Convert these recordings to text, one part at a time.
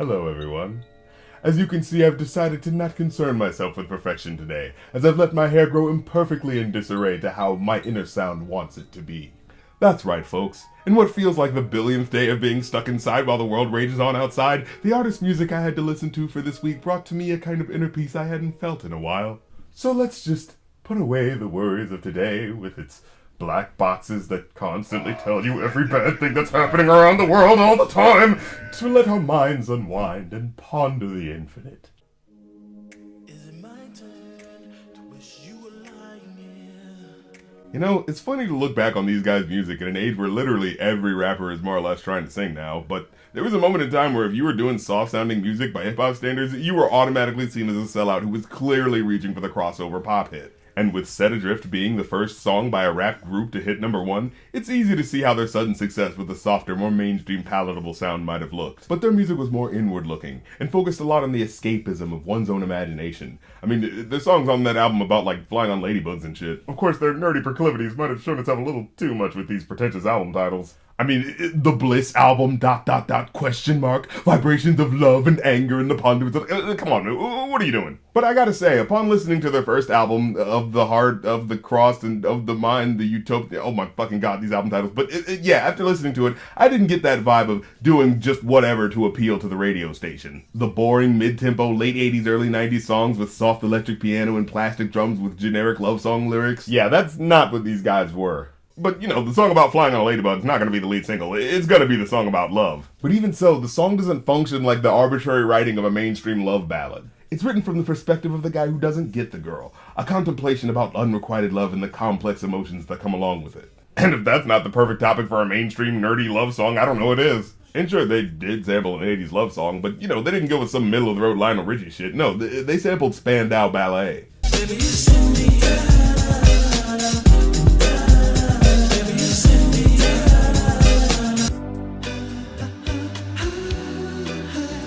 Hello everyone. As you can see, I've decided to not concern myself with perfection today, as I've let my hair grow imperfectly in disarray to how my inner sound wants it to be. That's right, folks. In what feels like the billionth day of being stuck inside while the world rages on outside, the artist music I had to listen to for this week brought to me a kind of inner peace I hadn't felt in a while. So let's just put away the worries of today with its black boxes that constantly tell you every bad thing that's happening around the world all the time, to let our minds unwind and ponder the infinite. Is it my turn to wish you were lying here? You know, it's funny to look back on these guys' music in an age where literally every rapper is more or less trying to sing now, but there was a moment in time where if you were doing soft-sounding music by hip-hop standards, you were automatically seen as a sellout who was clearly reaching for the crossover pop hit. And with Adrift being the first song by a rap group to hit #1, it's easy to see how their sudden success with a softer, more mainstream palatable sound might have looked. But their music was more inward-looking, and focused a lot on the escapism of one's own imagination. I mean, the songs on that album about, like, flying on ladybugs and shit. Of course, their nerdy proclivities might have shown itself a little too much with these pretentious album titles. I mean, the Bliss album, ... vibrations of love and anger and the ponderance of... come on, what are you doing? But I gotta say, upon listening to their first album, Of the Heart, Of the Cross, and Of the Mind, the Utopia... Oh my fucking god, these album titles. But yeah, after listening to it, I didn't get that vibe of doing just whatever to appeal to the radio station. The boring, mid-tempo, late 80s, early 90s songs with soft electric piano and plastic drums with generic love song lyrics. Yeah, that's not what these guys were. But, you know, the song about flying on a ladybug is not going to be the lead single. It's going to be the song about love. But even so, the song doesn't function like the arbitrary writing of a mainstream love ballad. It's written from the perspective of the guy who doesn't get the girl, a contemplation about unrequited love and the complex emotions that come along with it. And if that's not the perfect topic for a mainstream nerdy love song, I don't know what is. And sure, they did sample an 80s love song, but, you know, they didn't go with some middle-of-the-road Lionel Richie shit. No, they sampled Spandau Ballet. Baby, you send me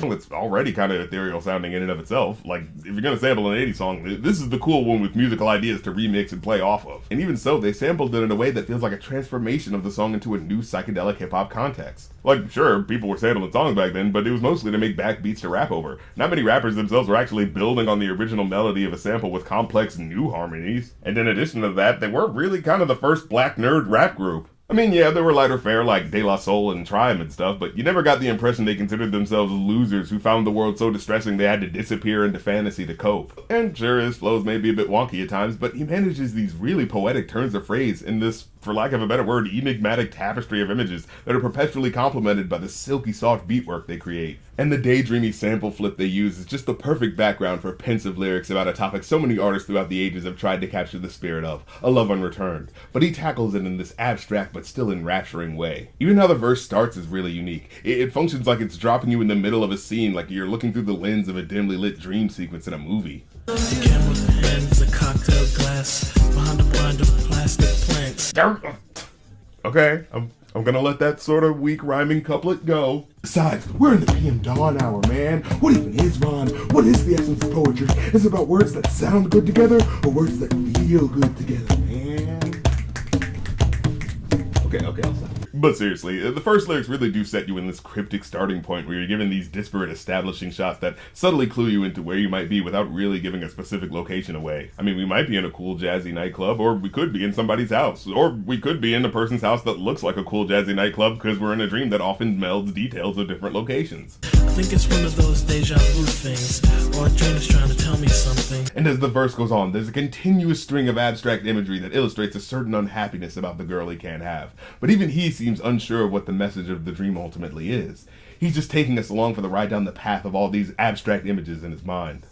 It's already kind of ethereal sounding in and of itself. Like, if you're gonna sample an 80s song, this is the cool one with musical ideas to remix and play off of. And even so, they sampled it in a way that feels like a transformation of the song into a new psychedelic hip-hop context. Like, sure, people were sampling songs back then, but it was mostly to make backbeats to rap over. Not many rappers themselves were actually building on the original melody of a sample with complex new harmonies. And in addition to that, they were really kind of the first black nerd rap group. I mean, yeah, there were lighter fare like De La Soul and Triumph and stuff, but you never got the impression they considered themselves losers who found the world so distressing they had to disappear into fantasy to cope. And sure, his flows may be a bit wonky at times, but he manages these really poetic turns of phrase in this, for lack of a better word, enigmatic tapestry of images that are perpetually complemented by the silky soft beatwork they create. And the daydreamy sample flip they use is just the perfect background for pensive lyrics about a topic so many artists throughout the ages have tried to capture the spirit of, a love unreturned. But he tackles it in this abstract but still enrapturing way. Even how the verse starts is really unique. It functions like it's dropping you in the middle of a scene, like you're looking through the lens of a dimly lit dream sequence in a movie. the camera pens, a cocktail glass, behind a blind of plastic plants. Okay, I'm gonna let that sort of weak rhyming couplet go. Besides, we're in the PM dawn hour, man. What even is rhyme? What is the essence of poetry? Is it about words that sound good together, or words that feel good together, man? Okay, I'll stop. But seriously, the first lyrics really do set you in this cryptic starting point where you're given these disparate establishing shots that subtly clue you into where you might be without really giving a specific location away. I mean, we might be in a cool jazzy nightclub, or we could be in somebody's house, or we could be in a person's house that looks like a cool jazzy nightclub because we're in a dream that often melds details of different locations. I think it's one of those deja vu things, or a dream is trying to tell me something. And as the verse goes on, there's a continuous string of abstract imagery that illustrates a certain unhappiness about the girl he can't have. But even he seems unsure of what the message of the dream ultimately is. He's just taking us along for the ride down the path of all these abstract images in his mind.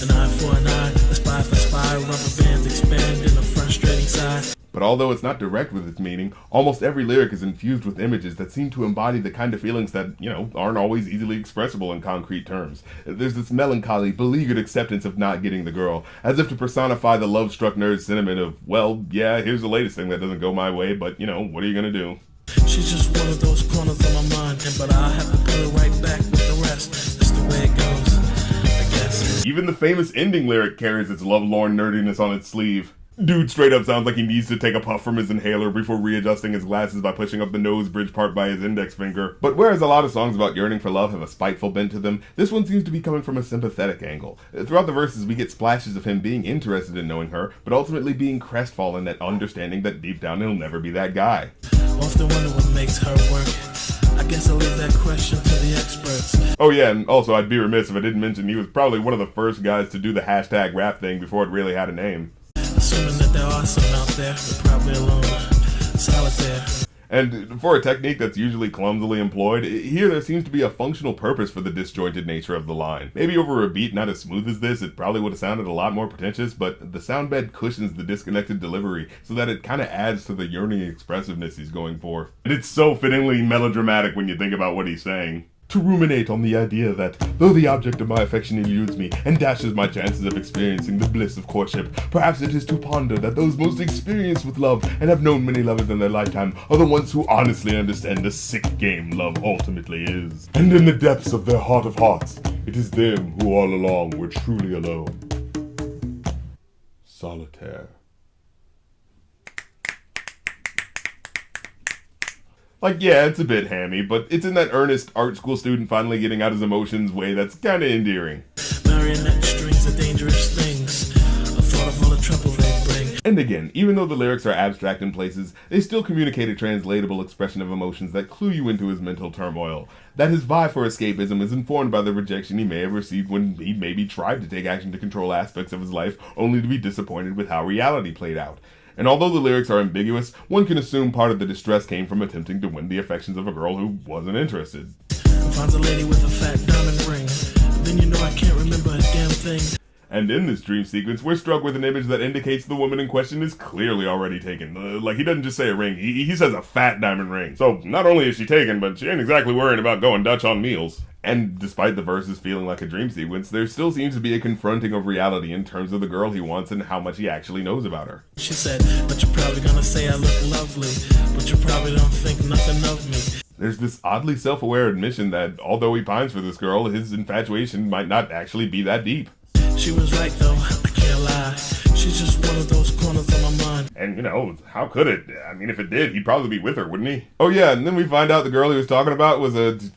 An eye for an eye, a spy for spy, rubber bands expand in a frustrating sigh. But although it's not direct with its meaning, almost every lyric is infused with images that seem to embody the kind of feelings that, you know, aren't always easily expressible in concrete terms. There's this melancholy, beleaguered acceptance of not getting the girl, as if to personify the love-struck nerd sentiment of, well, yeah, here's the latest thing that doesn't go my way, but, you know, what are you gonna do? She's just one of those corners of my mind, but I'll have to put her right back with the rest. That's the way it goes, I guess. Even the famous ending lyric carries its lovelorn nerdiness on its sleeve. Dude straight up sounds like he needs to take a puff from his inhaler before readjusting his glasses by pushing up the nose bridge part by his index finger. But whereas a lot of songs about yearning for love have a spiteful bent to them, this one seems to be coming from a sympathetic angle. Throughout the verses, we get splashes of him being interested in knowing her, but ultimately being crestfallen at understanding that deep down he'll never be that guy. Often wonder what makes her work. I guess I'll leave that question to the experts. Oh yeah, and also I'd be remiss if I didn't mention he was probably one of the first guys to do the hashtag rap thing before it really had a name. Assuming that there are some out there, but probably alone, solitaire. And for a technique that's usually clumsily employed, here there seems to be a functional purpose for the disjointed nature of the line. Maybe over a beat not as smooth as this, it probably would have sounded a lot more pretentious, but the sound bed cushions the disconnected delivery so that it kind of adds to the yearning expressiveness he's going for. And it's so fittingly melodramatic when you think about what he's saying. To ruminate on the idea that, though the object of my affection eludes me and dashes my chances of experiencing the bliss of courtship, perhaps it is to ponder that those most experienced with love and have known many lovers in their lifetime are the ones who honestly understand the sick game love ultimately is. And in the depths of their heart of hearts, it is them who all along were truly alone. Solitaire. Like, yeah, it's a bit hammy, but it's in that earnest art school student finally getting out his emotions way that's kinda endearing. Marionette strings are dangerous things. A thought of all the trouble they bring. And again, even though the lyrics are abstract in places, they still communicate a translatable expression of emotions that clue you into his mental turmoil. That his vie for escapism is informed by the rejection he may have received when he maybe tried to take action to control aspects of his life, only to be disappointed with how reality played out. And although the lyrics are ambiguous, one can assume part of the distress came from attempting to win the affections of a girl who wasn't interested. Finds a lady with a fat diamond ring. Then you know I can't remember a damn thing. And in this dream sequence, we're struck with an image that indicates the woman in question is clearly already taken. Like, he doesn't just say a ring, he says a fat diamond ring. So, not only is she taken, but she ain't exactly worrying about going Dutch on meals. And despite the verses feeling like a dream sequence, there still seems to be a confronting of reality in terms of the girl he wants and how much he actually knows about her. She said, but you're probably gonna say I look lovely, but you probably don't think nothing of me. There's this oddly self-aware admission that although he pines for this girl, his infatuation might not actually be that deep. She was right though, I can't lie. She's just one of those corners of my mind. And, you know, how could it? I mean, if it did, he'd probably be with her, wouldn't he? Oh yeah, and then we find out the girl he was talking about was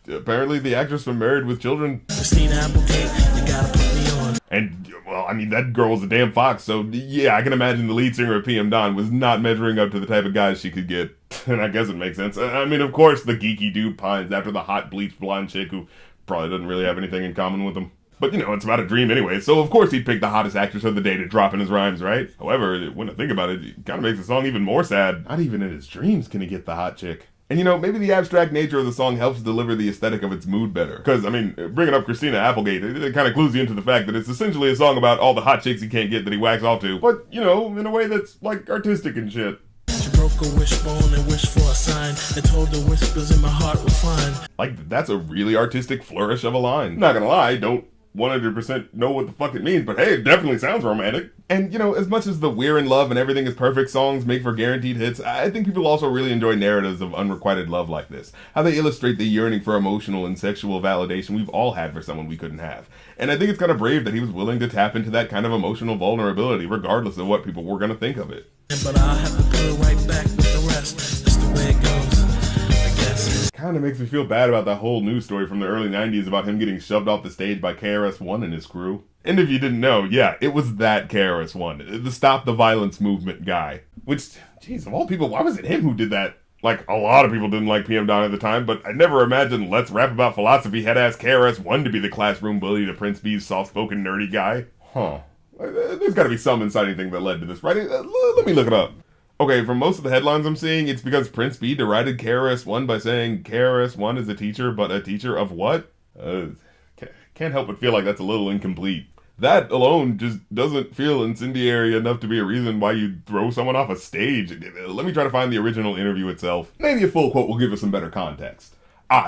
apparently the actress from Married with Children. Christina Applegate, you gotta put me on. And, well, I mean, that girl was a damn fox, so yeah, I can imagine the lead singer of PM Dawn was not measuring up to the type of guys she could get. And I guess it makes sense. I mean, of course, the geeky dude pines after the hot bleached blonde chick who probably doesn't really have anything in common with him. But, you know, it's about a dream anyway, so of course he'd pick the hottest actress of the day to drop in his rhymes, right? However, when I think about it, it kind of makes the song even more sad. Not even in his dreams can he get the hot chick. And, you know, maybe the abstract nature of the song helps deliver the aesthetic of its mood better. Because, I mean, bringing up Christina Applegate, it kind of clues you into the fact that it's essentially a song about all the hot chicks he can't get that he whacks off to. But, you know, in a way that's, like, artistic and shit. She broke a wishbone and wished for a sign and told the whispers in my heart were fine. Like, that's a really artistic flourish of a line. Not gonna lie, don't 100% know what the fuck it means, but hey, it definitely sounds romantic. And, you know, as much as the We're in Love and Everything is Perfect songs make for guaranteed hits, I think people also really enjoy narratives of unrequited love like this. How they illustrate the yearning for emotional and sexual validation we've all had for someone we couldn't have. And I think it's kind of brave that he was willing to tap into that kind of emotional vulnerability, regardless of what people were going to think of it. But I'll have to put it right back with the rest. That's the way it goes, I guess. Kind of makes me feel bad about that whole news story from the early 90s about him getting shoved off the stage by KRS-One and his crew. And if you didn't know, yeah, it was that KRS-One, the Stop the Violence movement guy. Which, geez, of all people, why was it him who did that? Like, a lot of people didn't like PM Dawn at the time, but I never imagined Let's Rap About Philosophy head-ass KRS-One to be the classroom bully to Prince B's soft-spoken nerdy guy. Huh. There's gotta be some inciting thing that led to this, right? Let me look it up. Okay, from most of the headlines I'm seeing, it's because Prince B derided KRS-One by saying KRS-One is a teacher, but a teacher of what? Can't help but feel like that's a little incomplete. That alone just doesn't feel incendiary enough to be a reason why you'd throw someone off a stage. Let me try to find the original interview itself. Maybe a full quote will give us some better context.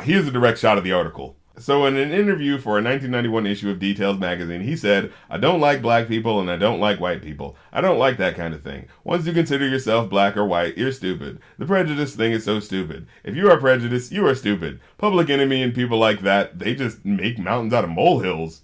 Here's a direct shot of the article. So in an interview for a 1991 issue of Details magazine, he said, "I don't like black people and I don't like white people. I don't like that kind of thing. Once you consider yourself black or white, you're stupid. The prejudice thing is so stupid. If you are prejudiced, you are stupid. Public Enemy and people like that, they just make mountains out of molehills."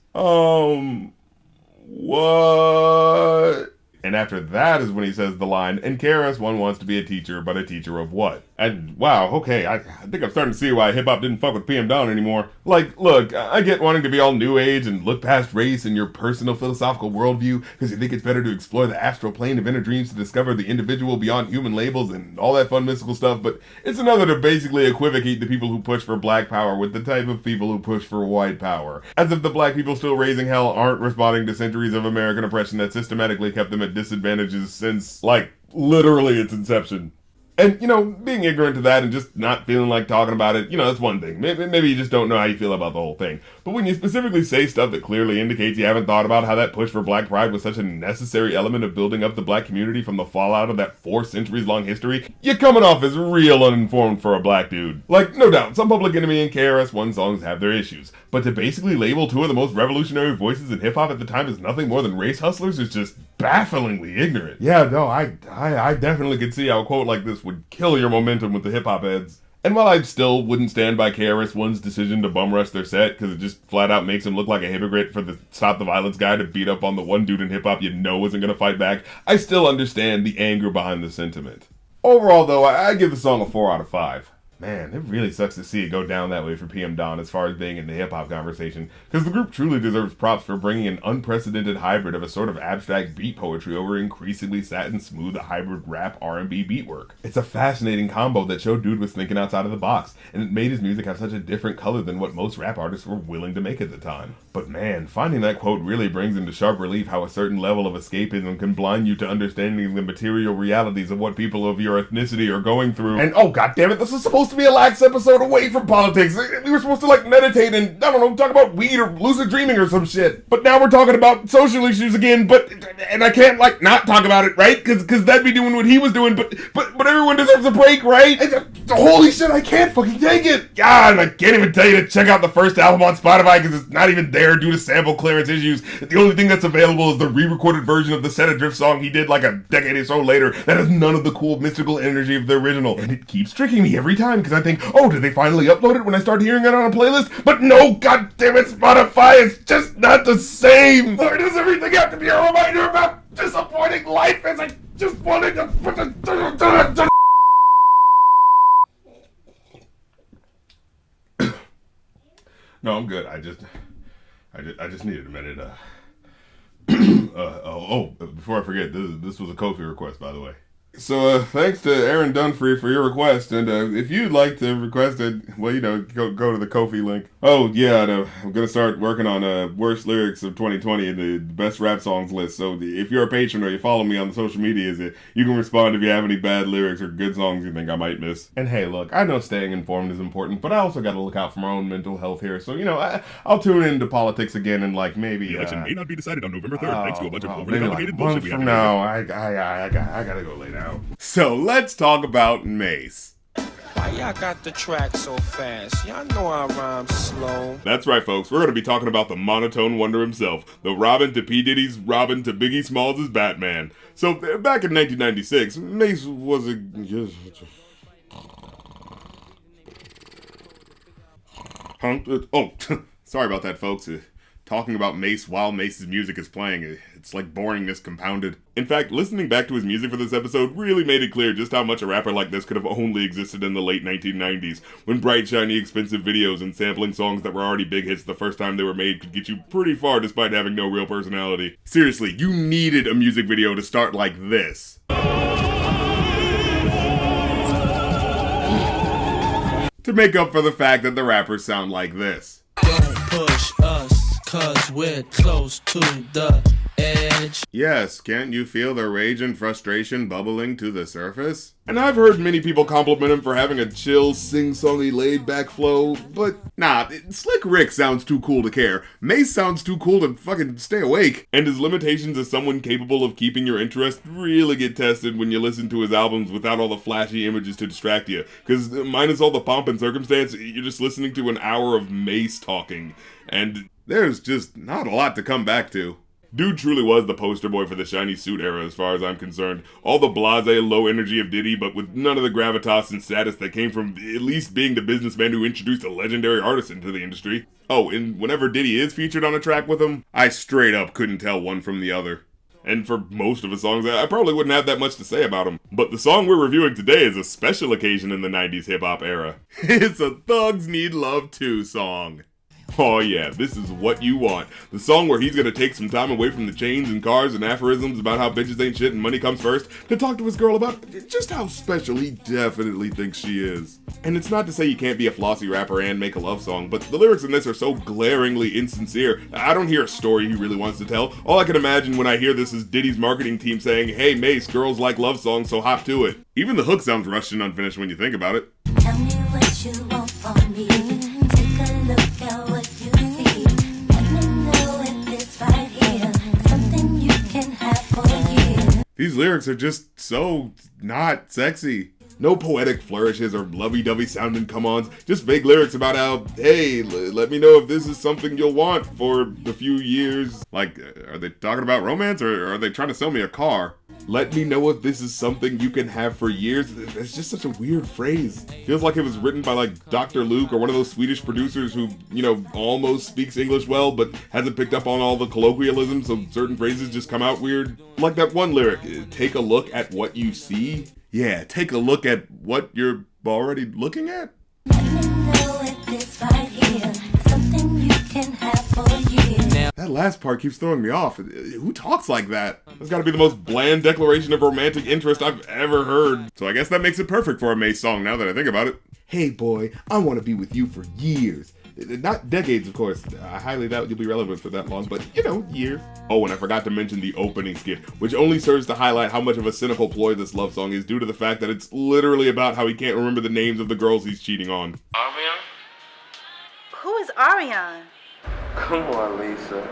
What? And after that is when he says the line, "And KRS-One wants to be a teacher, but a teacher of what?" And wow, okay, I think I'm starting to see why hip-hop didn't fuck with PM Dawn anymore. Like, look, I get wanting to be all new age and look past race and your personal philosophical worldview because you think it's better to explore the astral plane of inner dreams to discover the individual beyond human labels and all that fun mystical stuff, but it's another to basically equivocate the people who push for black power with the type of people who push for white power. As if the black people still raising hell aren't responding to centuries of American oppression that systematically kept them at disadvantages since, like, literally its inception. And, you know, being ignorant to that and just not feeling like talking about it, you know, that's one thing. Maybe you just don't know how you feel about the whole thing. But when you specifically say stuff that clearly indicates you haven't thought about how that push for black pride was such a necessary element of building up the black community from the fallout of that 4 centuries long history, you're coming off as real uninformed for a black dude. Like, no doubt, some Public Enemy and KRS-One songs have their issues. But to basically label 2 of the most revolutionary voices in hip-hop at the time as nothing more than race hustlers is just bafflingly ignorant. Yeah, no, I definitely could see how a quote like this would kill your momentum with the hip-hop heads. And while I still wouldn't stand by KRS-One's decision to bum rush their set, because it just flat out makes him look like a hypocrite for the Stop the Violence guy to beat up on the one dude in hip-hop you know isn't going to fight back, I still understand the anger behind the sentiment. Overall, though, I give the song a 4 out of 5. Man, it really sucks to see it go down that way for PM Dawn as far as being in the hip-hop conversation, because the group truly deserves props for bringing an unprecedented hybrid of a sort of abstract beat poetry over increasingly satin smooth hybrid rap R&B beat work. It's a fascinating combo that showed Dude was thinking outside of the box, and it made his music have such a different color than what most rap artists were willing to make at the time. But man, finding that quote really brings into sharp relief how a certain level of escapism can blind you to understanding the material realities of what people of your ethnicity are going through. And oh goddammit, this is supposed to be a lax episode away from politics. We were supposed to like meditate and, I don't know, talk about weed or lucid dreaming or some shit. But now we're talking about social issues again, and I can't like not talk about it, right? Cause that'd be doing what he was doing, but everyone deserves a break, right? Holy shit, I can't fucking take it. God, and I can't even tell you to check out the first album on Spotify because it's not even there due to sample clearance issues. The only thing that's available is the re-recorded version of the Set Adrift song he did like a decade or so later that has none of the cool mystical energy of the original. And it keeps tricking me every time because I think, oh, did they finally upload it when I start hearing it on a playlist? But no, goddammit, Spotify, it's just not the same. Why does everything have to be a reminder about disappointing life as I just wanted to... No, I'm good. I just needed a minute. Before I forget, this was a Ko-fi request, by the way. So, thanks to Aaron Dunfree for your request, and if you'd like to request it, well, you know, go to the Ko-fi link. Oh, yeah, no, I'm gonna start working on worst lyrics of 2020 and the best rap songs list, so if you're a patron or you follow me on the social medias, you can respond if you have any bad lyrics or good songs you think I might miss. And hey, look, I know staying informed is important, but I also gotta look out for my own mental health here, so, you know, I'll tune into politics again and, like, maybe... The election may not be decided on November 3rd, thanks to a bunch of overly complicated bullshit we have to deal with. No, I gotta go lay down. So let's talk about Mace. Why y'all got the track so fast? Y'all know I rhyme slow. That's right, folks. We're going to be talking about the monotone wonder himself. The Robin to P. Diddy's Robin to Biggie Smalls' Batman. So back in 1996, Mace was a... Sorry about that, folks. Talking about Mace while Mace's music is playing, it's like boringness compounded. In fact, listening back to his music for this episode really made it clear just how much a rapper like this could have only existed in the late 1990s, when bright, shiny, expensive videos and sampling songs that were already big hits the first time they were made could get you pretty far despite having no real personality. Seriously, you needed a music video to start like this. To make up for the fact that the rappers sound like this. Don't push us, cause we're close to the edge. Yes, can't you feel the rage and frustration bubbling to the surface? And I've heard many people compliment him for having a chill, sing-songy, laid-back flow, but nah, Slick Rick sounds too cool to care. Mace sounds too cool to fucking stay awake. And his limitations as someone capable of keeping your interest really get tested when you listen to his albums without all the flashy images to distract you. Because minus all the pomp and circumstance, you're just listening to an hour of Mace talking. And there's just not a lot to come back to. Dude truly was the poster boy for the shiny suit era as far as I'm concerned. All the blasé, low energy of Diddy, but with none of the gravitas and status that came from at least being the businessman who introduced a legendary artist into the industry. Oh, and whenever Diddy is featured on a track with him, I straight up couldn't tell one from the other. And for most of his songs, I probably wouldn't have that much to say about them. But the song we're reviewing today is a special occasion in the 90s hip-hop era. It's a Thugs Need Love 2 song. Oh yeah, this is what you want. The song where he's gonna take some time away from the chains and cars and aphorisms about how bitches ain't shit and money comes first to talk to his girl about just how special he definitely thinks she is. And it's not to say you can't be a flossy rapper and make a love song, but the lyrics in this are so glaringly insincere. I don't hear a story he really wants to tell. All I can imagine when I hear this is Diddy's marketing team saying, "Hey Mace, girls like love songs, so hop to it." Even the hook sounds rushed and unfinished when you think about it. Tell me what you want from me. Take a look at what you see. Let me know if it's right here. Something you can have for years. These lyrics are just so not sexy. No poetic flourishes or lovey-dovey sounding come-ons, just vague lyrics about how, hey, let me know if this is something you'll want for a few years. Like, are they talking about romance or are they trying to sell me a car? Let me know if this is something you can have for years. It's just such a weird phrase. Feels like it was written by like Dr. Luke or one of those Swedish producers who, you know, almost speaks English well, but hasn't picked up on all the colloquialisms, so certain phrases just come out weird. Like that one lyric, take a look at what you see. Yeah, take a look at what you're already looking at. Let me know if it's right here. Something you can have for years. That last part keeps throwing me off. Who talks like that? That's gotta be the most bland declaration of romantic interest I've ever heard. So I guess that makes it perfect for a Mace song now that I think about it. Hey boy, I wanna be with you for years. Not decades, of course. I highly doubt you'll be relevant for that long, but, you know, years. Oh, and I forgot to mention the opening skit, which only serves to highlight how much of a cynical ploy this love song is due to the fact that it's literally about how he can't remember the names of the girls he's cheating on. Ariane? Who is Ariane? Come on, Lisa.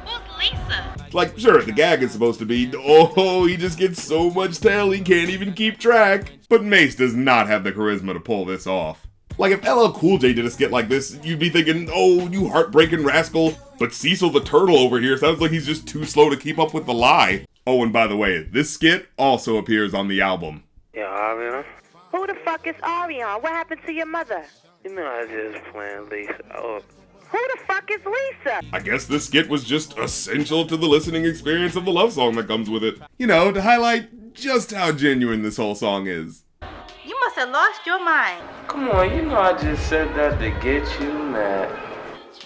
Who's Lisa? Like, sure, the gag is supposed to be, oh, he just gets so much tail he can't even keep track. But Mace does not have the charisma to pull this off. Like, if LL Cool J did a skit like this, you'd be thinking, oh, you heartbreaking rascal. But Cecil the Turtle over here sounds like he's just too slow to keep up with the lie. Oh, and by the way, this skit also appears on the album. Yeah, Ariane? Who the fuck is Ariane? What happened to your mother? You know I just playing Lisa. Oh, Who the fuck is Lisa? I guess this skit was just essential to the listening experience of the love song that comes with it. You know, to highlight just how genuine this whole song is. You must have lost your mind. come on, you know I just said that to get you mad.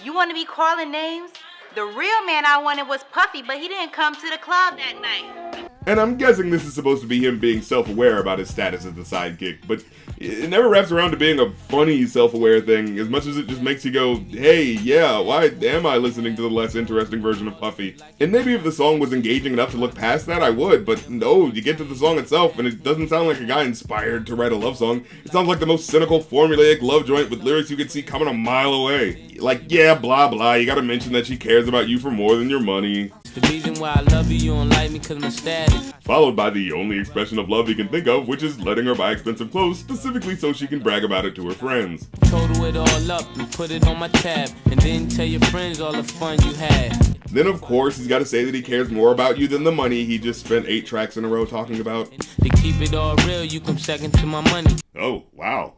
You want to be calling names? The real man I wanted was Puffy, but he didn't come to the club that night. And I'm guessing this is supposed to be him being self-aware about his status as the sidekick, but it never wraps around to being a funny self-aware thing as much as it just makes you go, hey, yeah, why am I listening to the less interesting version of Puffy? And maybe if the song was engaging enough to look past that, I would, but no, you get to the song itself and it doesn't sound like a guy inspired to write a love song. It sounds like the most cynical, formulaic love joint with lyrics you could see coming a mile away. Like, yeah, blah, blah, you gotta mention that she cares about you for more than your money. The reason why I love you, you don't like me cause my status. Followed by the only expression of love he can think of, which is letting her buy expensive clothes, specifically so she can brag about it to her friends. Total it all up and put it on my tab, and then tell your friends all the fun you had. Then of course he's got to say that he cares more about you than the money he just spent 8 tracks in a row talking about. To keep it all real, you come second to my money. Oh, wow.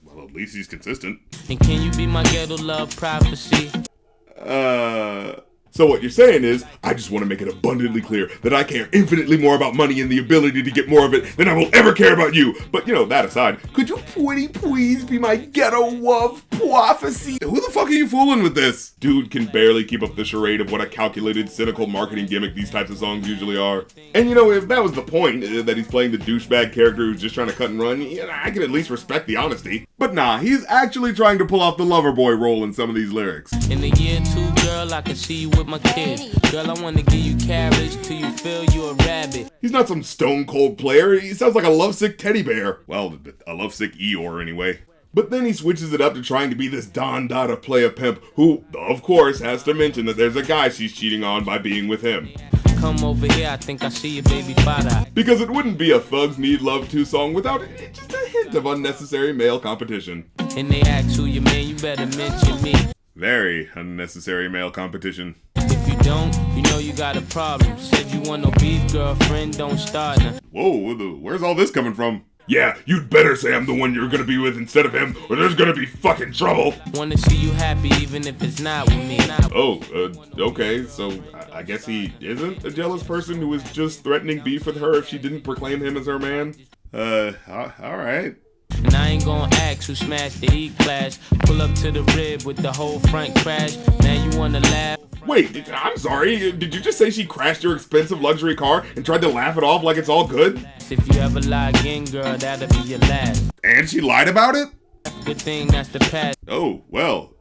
Well, at least he's consistent. And can you be my ghetto love prophecy? So what you're saying is, I just want to make it abundantly clear that I care infinitely more about money and the ability to get more of it than I will ever care about you. But, you know, that aside, could you pretty please be my ghetto love prophecy? Who the fuck are you fooling with this? Dude can barely keep up the charade of what a calculated, cynical marketing gimmick these types of songs usually are. And, you know, if that was the point, that he's playing the douchebag character who's just trying to cut and run, I can at least respect the honesty. But nah, he's actually trying to pull off the lover boy role in some of these lyrics. In the year 2, girl, I can see you with my kids. Girl, I wanna give you carriage till you feel you a rabbit. He's not some stone cold player. He sounds like a lovesick teddy bear. Well, a lovesick Eeyore anyway. But then he switches it up to trying to be this Don Dada playa pimp who, of course, has to mention that there's a guy she's cheating on by being with him. Come over here, I think I see your baby father. Because it wouldn't be a Thugs Need Love 2 song without just a hint of unnecessary male competition. And they ask who you man, you better mention me. Very unnecessary male competition. If you don't, you know you got a problem. Said you want no beef, girlfriend, don't start now. Whoa, where's all this coming from? Yeah, you'd better say I'm the one you're gonna be with instead of him, or there's gonna be fucking trouble. Wanna see you happy even if it's not with me. Oh, okay, so I guess he isn't a jealous person who was just threatening beef with her if she didn't proclaim him as her man? Alright. And I ain't gonna ask who smashed the E-Class. Pull up to the rib with the whole front crash. Now you wanna laugh. Wait, I'm sorry, did you just say she crashed your expensive luxury car and tried to laugh it off like it's all good? If you ever lie again, girl, that'll be your last. And she lied about it? Good thing that's the past. Oh, well,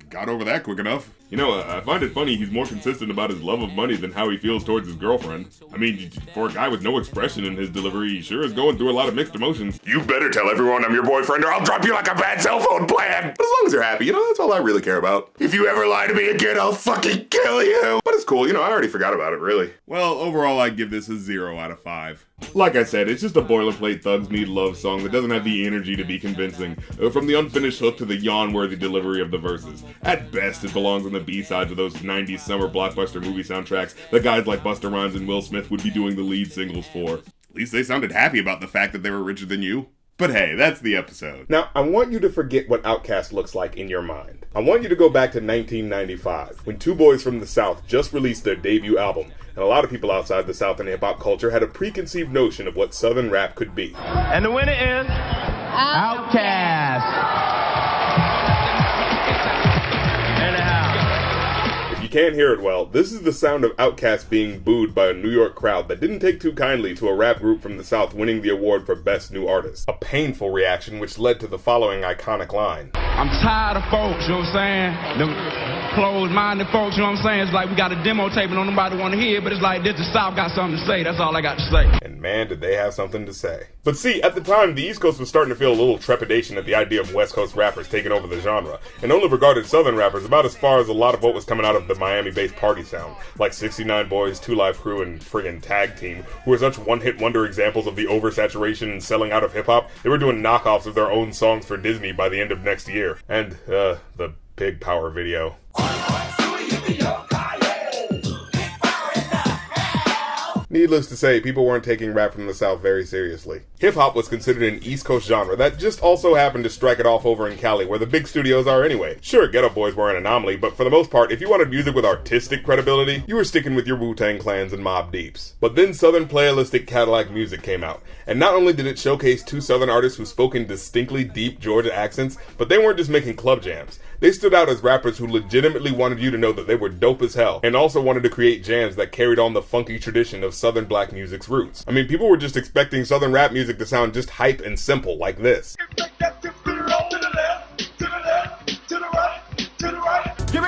got over that quick enough. You know, I find it funny he's more consistent about his love of money than how he feels towards his girlfriend. I mean, for a guy with no expression in his delivery, he sure is going through a lot of mixed emotions. You better tell everyone I'm your boyfriend or I'll drop you like a bad cell phone plan! But as long as you're happy, you know, that's all I really care about. If you ever lie to me again, I'll fucking kill you! But it's cool, you know, I already forgot about it, really. Well, overall, I'd give this a 0 out of 5. Like I said, it's just a boilerplate Thugs Need Love song that doesn't have the energy to be convincing, from the unfinished hook to the yawn-worthy delivery of the verses. At best, it belongs on the B-sides of those 90s summer blockbuster movie soundtracks that guys like Busta Rhymes and Will Smith would be doing the lead singles for. At least they sounded happy about the fact that they were richer than you. But hey, that's the episode. Now, I want you to forget what Outkast looks like in your mind. I want you to go back to 1995, when two boys from the South just released their debut album, and a lot of people outside the South and hip-hop culture had a preconceived notion of what Southern rap could be. And the winner is Outkast. If you can't hear it well, this is the sound of Outkast being booed by a New York crowd that didn't take too kindly to a rap group from the South winning the award for Best New Artist. A painful reaction which led to the following iconic line. I'm tired of folks, you know what I'm saying? Them closed-minded folks, you know what I'm saying? It's like we got a demo tape and don't nobody want to hear, but it's like this, the South got something to say. That's all I got to say. And man, did they have something to say. But see, at the time, the East Coast was starting to feel a little trepidation at the idea of West Coast rappers taking over the genre, and only regarded Southern rappers about as far as a lot of what was coming out of the Miami-based party sound, like 69 Boys, 2 Live Crew, and friggin' Tag Team, who were such one-hit wonder examples of the oversaturation and selling out of hip-hop, they were doing knockoffs of their own songs for Disney by the end of next year. And, the Big Power video. Needless to say, people weren't taking rap from the South very seriously. Hip-hop was considered an East Coast genre that just also happened to strike it off over in Cali, where the big studios are anyway. Sure, Ghetto Boys were an anomaly, but for the most part, if you wanted music with artistic credibility, you were sticking with your Wu-Tang Clans and Mobb Deeps. But then Southern playalistic Cadillac Music came out, and not only did it showcase two Southern artists who spoke in distinctly deep Georgia accents, but they weren't just making club jams. They stood out as rappers who legitimately wanted you to know that they were dope as hell, and also wanted to create jams that carried on the funky tradition of Southern black music's roots. I mean, people were just expecting Southern rap music to sound just hype and simple like this. Give me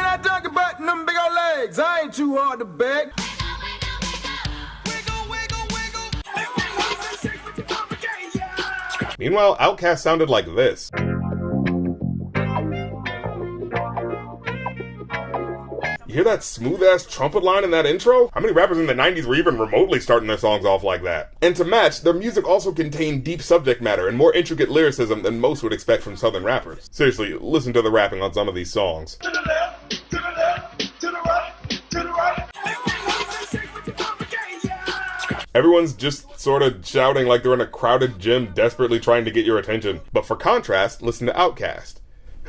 that donkey butt and them big old legs. I ain't too hard to beg. Meanwhile, Outkast sounded like this. You hear that smooth-ass trumpet line in that intro? How many rappers in the 90s were even remotely starting their songs off like that? And to match, their music also contained deep subject matter and more intricate lyricism than most would expect from Southern rappers. Seriously, listen to the rapping on some of these songs. To the left, to the left, to the right, to the right. Everyone's just sort of shouting like they're in a crowded gym desperately trying to get your attention. But for contrast, listen to Outkast.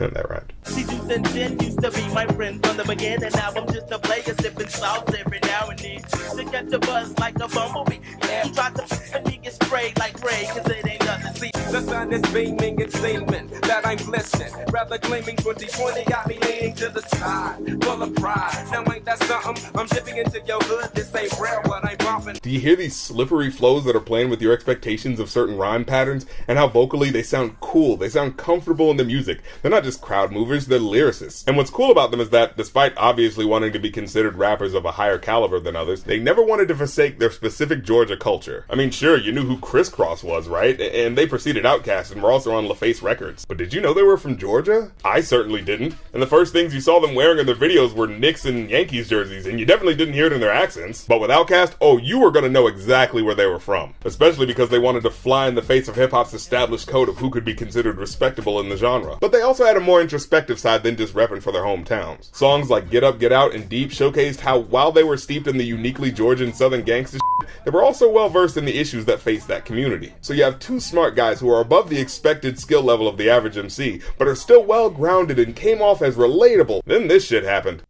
That rhymed. See, juice and gin used to be my friend from the beginning. Now I'm just a player sipping sauce every now and then. To catch a buzz like a bumblebee. You try to and you get sprayed like Ray, cause it ain't nothing. See, The sun is beaming and seeming that I'm glistening. Rather claiming 2020 got me leaning to the side, full of pride. Now ain't that something? I'm shipping into your hood. This ain't real, what I'm bumping. Do you hear these slippery flows that are playing with your expectations of certain rhyme patterns? And how vocally they sound cool, they sound comfortable in the music. They're not just crowd movers, they're lyricists. And what's cool about them is that, despite obviously wanting to be considered rappers of a higher caliber than others, they never wanted to forsake their specific Georgia culture. I mean, sure, you knew who Criss Cross was, right? And they preceded Outkast and were also on LaFace Records. But did you know they were from Georgia? I certainly didn't. And the first things you saw them wearing in their videos were Knicks and Yankees jerseys, and you definitely didn't hear it in their accents. But with Outkast, oh, you were gonna know exactly where they were from. Especially because they wanted to fly in the face of hip-hop's established code of who could be considered respectable in the genre. But they also had a more introspective side than just repping for their hometowns. Songs like Get Up, Get Out, and Deep showcased how, while they were steeped in the uniquely Georgian Southern gangsta shit, they were also well versed in the issues that face that community. So you have two smart guys who are above the expected skill level of the average MC, but are still well grounded and came off as relatable. Then this shit happened.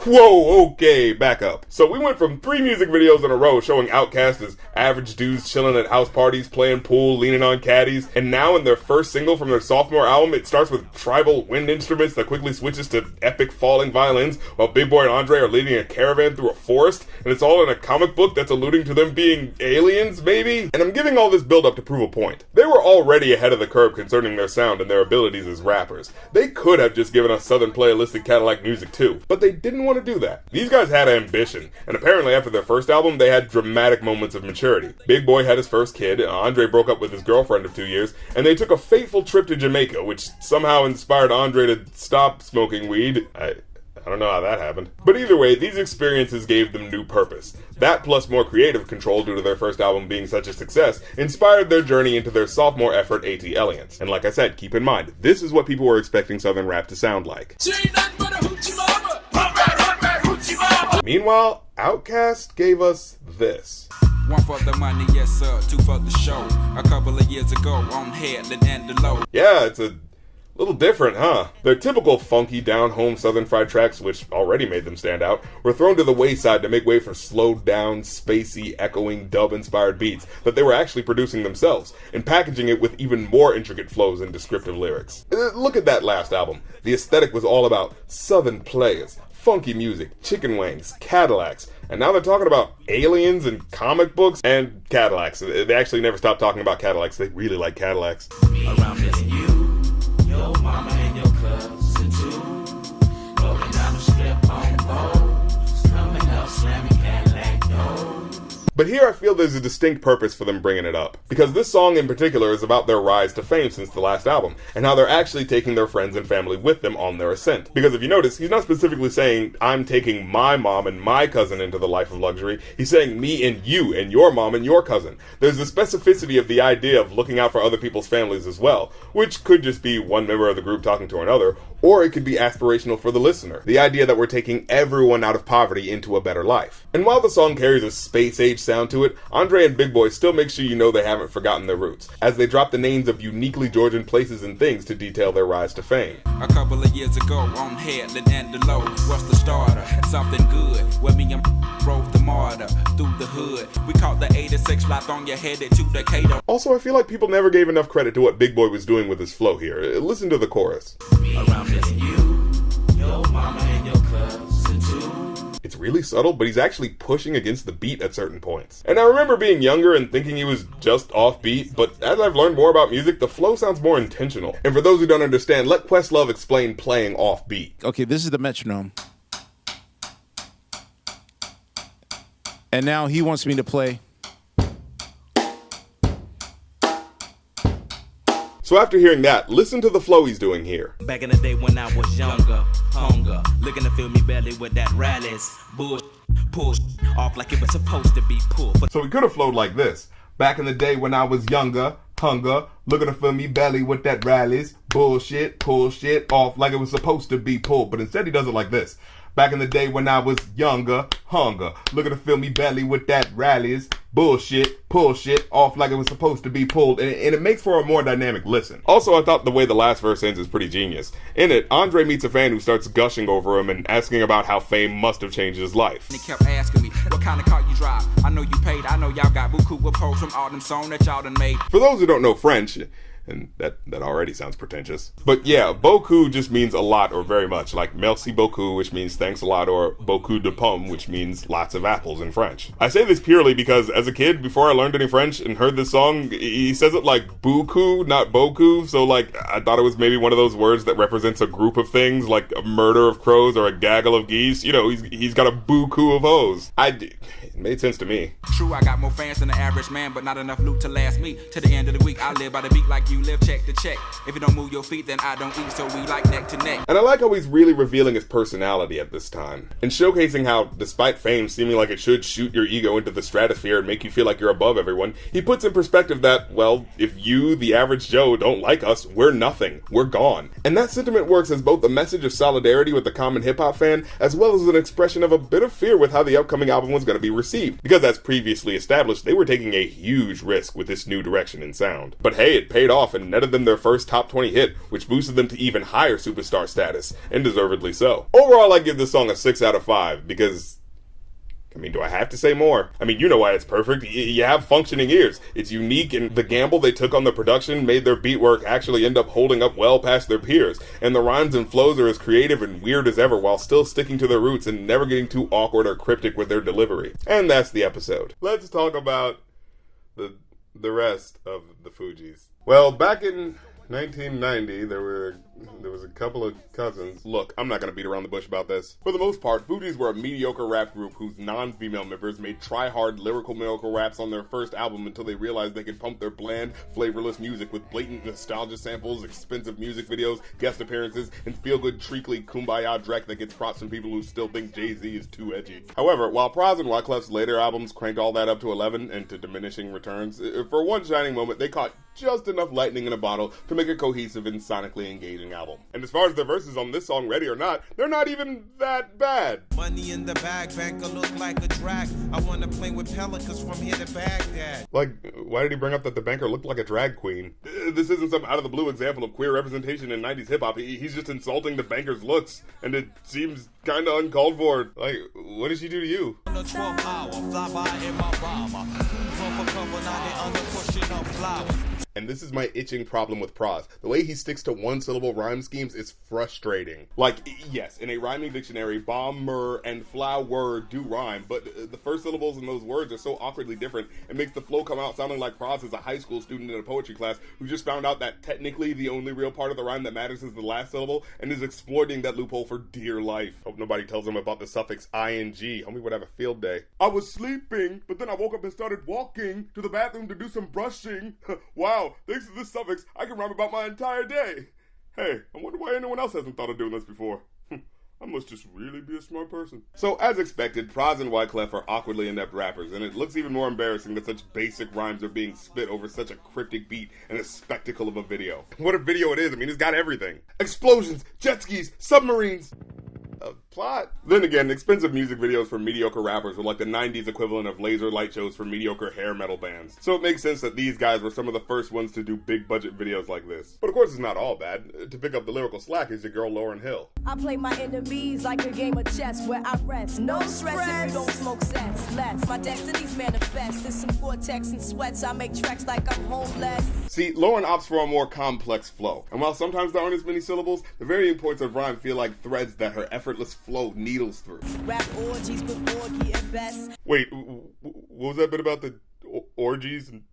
Whoa, okay, back up. So we went from 3 music videos in a row showing Outkast as average dudes chilling at house parties, playing pool, leaning on caddies, and now in their first single from their sophomore album, it starts with tribal wind instruments that quickly switches to epic falling violins, while Big Boy and Andre are leading a caravan through a forest, and it's all in a comic book that's alluding to them being aliens, maybe? And I'm giving all this build up to prove a point. They were already ahead of the curve concerning their sound and their abilities as rappers. They could have just given us Southern playalistic Cadillac music too, but they didn't want to do that. These guys had ambition, and apparently after their first album, they had dramatic moments of maturity. Big Boy had his first kid, Andre broke up with his girlfriend of 2 years, and they took a fateful trip to Jamaica, which somehow inspired Andre to stop smoking weed. I don't know how that happened. But either way, these experiences gave them new purpose. That plus more creative control due to their first album being such a success inspired their journey into their sophomore effort, AT Aliens. And like I said, keep in mind, this is what people were expecting Southern rap to sound like. Meanwhile, Outkast gave us this. One for the money, yes sir, 2 for the show. A couple of years ago, on Headland and the Low. Yeah, it's a little different, huh? Their typical funky, down-home Southern fried tracks, which already made them stand out, were thrown to the wayside to make way for slowed down, spacey, echoing, dub-inspired beats that they were actually producing themselves, and packaging it with even more intricate flows and descriptive lyrics. Look at that last album. The aesthetic was all about Southern players, funky music, chicken wings, Cadillacs, and now they're talking about aliens and comic books and Cadillacs. They actually never stopped talking about Cadillacs. They really like Cadillacs. Around this you, your mama and your cousin too, rolling down the strip on boats, coming up slamming Cadillac doors. But here I feel there's a distinct purpose for them bringing it up, because this song in particular is about their rise to fame since the last album, and how they're actually taking their friends and family with them on their ascent. Because if you notice, he's not specifically saying, I'm taking my mom and my cousin into the life of luxury, he's saying me and you and your mom and your cousin. There's the specificity of the idea of looking out for other people's families as well, which could just be one member of the group talking to another, or it could be aspirational for the listener. The idea that we're taking everyone out of poverty into a better life. And while the song carries a space-age sound to it, Andre and Big Boy still make sure you know they haven't forgotten their roots, as they drop the names of uniquely Georgian places and things to detail their rise to fame. A couple of years ago, on Headland and the Low, what's the starter? Something good, where me and drove the martyr through the hood. We caught the 86 flight on your headed to Decatur. Also, I feel like people never gave enough credit to what Big Boy was doing with his flow here. Listen to the chorus. Around this you, your mama and your cousin too. It's really subtle, but he's actually pushing against the beat at certain points. And I remember being younger and thinking he was just offbeat, but as I've learned more about music, the flow sounds more intentional. And for those who don't understand, let Questlove explain playing offbeat. Okay, this is the metronome. And now he wants me to play. So after hearing that, listen to the flow he's doing here. Back in the day when I was younger, hunger, looking to fill me belly with that rallies, bull, push off like it was supposed to be pulled. So he could have flowed like this. Back in the day when I was younger, hunger, looking to fill me belly with that rallies, bullshit, pull shit off like it was supposed to be pulled. But instead he does it like this. Back in the day when I was younger, hunger, looking to fill me belly with that rallies, bullshit, pull shit off like it was supposed to be pulled, and it makes for a more dynamic listen. Also, I thought the way the last verse ends is pretty genius. In it, Andre meets a fan who starts gushing over him and asking about how fame must have changed his life. They kept asking me, what kind of car you drive? I know you paid, I know y'all got buku with hoes from all them songs that y'all done made. For those who don't know French, And that already sounds pretentious. But yeah, beaucoup just means a lot or very much, like merci beaucoup, which means thanks a lot, or beaucoup de pommes, which means lots of apples in French. I say this purely because as a kid, before I learned any French and heard this song, he says it like beaucoup, not beaucoup, so like I thought it was maybe one of those words that represents a group of things, like a murder of crows or a gaggle of geese. You know, he's got a beaucoup of hoes. It made sense to me. True, I got more fans than the average man, but not enough loot to last me to the end of the week. I live by the beat like you live, check to check. If you don't move your feet, then I don't eat, so we like neck to neck. And I like how he's really revealing his personality at this time, and showcasing how, despite fame seeming like it should shoot your ego into the stratosphere and make you feel like you're above everyone, he puts in perspective that, well, if you, the average Joe, don't like us, we're nothing. We're gone. And that sentiment works as both a message of solidarity with the common hip-hop fan, as well as an expression of a bit of fear with how the upcoming album was going to be received. Because as previously established, they were taking a huge risk with this new direction in sound. But hey, it paid off and netted them their first top 20 hit, which boosted them to even higher superstar status, and deservedly so. Overall, I give this song a 6 out of 5, because... I mean, do I have to say more? I mean, you know why it's perfect. You have functioning ears. It's unique, and the gamble they took on the production made their beat work actually end up holding up well past their peers. And the rhymes and flows are as creative and weird as ever while still sticking to their roots and never getting too awkward or cryptic with their delivery. And that's the episode. Let's talk about the rest of the Fugees. Well, back in 1990, there was a couple of cousins. Look, I'm not going to beat around the bush about this. For the most part, Fugees were a mediocre rap group whose non-female members made try-hard lyrical miracle raps on their first album until they realized they could pump their bland, flavorless music with blatant nostalgia samples, expensive music videos, guest appearances, and feel-good, treacly kumbaya dreck that gets props from people who still think Jay-Z is too edgy. However, while Pras and Wyclef's later albums cranked all that up to 11 and to diminishing returns, for one shining moment, they caught just enough lightning in a bottle to make a cohesive and sonically engaging album. And as far as the verses on this song, Ready or Not, they're not even that bad. Money in the bag, banker look like a drag. I wanna play with pelicans from here to Baghdad. Like, why did he bring up that the banker looked like a drag queen? This isn't some out-of-the-blue example of queer representation in 90s hip-hop. He's just insulting the banker's looks, and it seems kinda uncalled for. Like, what did she do to you? On the 12th hour, fly by in my bomber. From for cover, now they under pushing up flowers. And this is my itching problem with Pras. The way he sticks to one-syllable rhyme schemes is frustrating. Like, yes, in a rhyming dictionary, bomber and flower do rhyme, but the first syllables in those words are so awkwardly different, it makes the flow come out sounding like Pras is a high school student in a poetry class who just found out that technically the only real part of the rhyme that matters is the last syllable, and is exploiting that loophole for dear life. Hope nobody tells him about the suffix ing. Homie would have a field day. I was sleeping, but then I woke up and started walking to the bathroom to do some brushing. Wow. Thanks to this suffix, I can rhyme about my entire day. Hey, I wonder why anyone else hasn't thought of doing this before. I must just really be a smart person. So, as expected, Pras and Wyclef are awkwardly inept rappers, and it looks even more embarrassing that such basic rhymes are being spit over such a cryptic beat and a spectacle of a video. What a video it is. I mean, it's got everything. Explosions, jet skis, submarines. Plot. Then again, expensive music videos for mediocre rappers were like the 90s equivalent of laser light shows for mediocre hair metal bands. So it makes sense that these guys were some of the first ones to do big budget videos like this. But of course it's not all bad. To pick up the lyrical slack is your girl Lauryn Hill. I play my enemies like a game of chess where I rest. No stress if you don't smoke cess. Less. My destinies manifest. There's some cortex and sweats. I make tracks like I'm homeless. See, Lauryn opts for a more complex flow. And while sometimes there aren't as many syllables, the varying points of rhyme feel like threads that her effortless flow needles through. Rap orgies with Porgy and Bess. Wait, what was that bit about the orgies and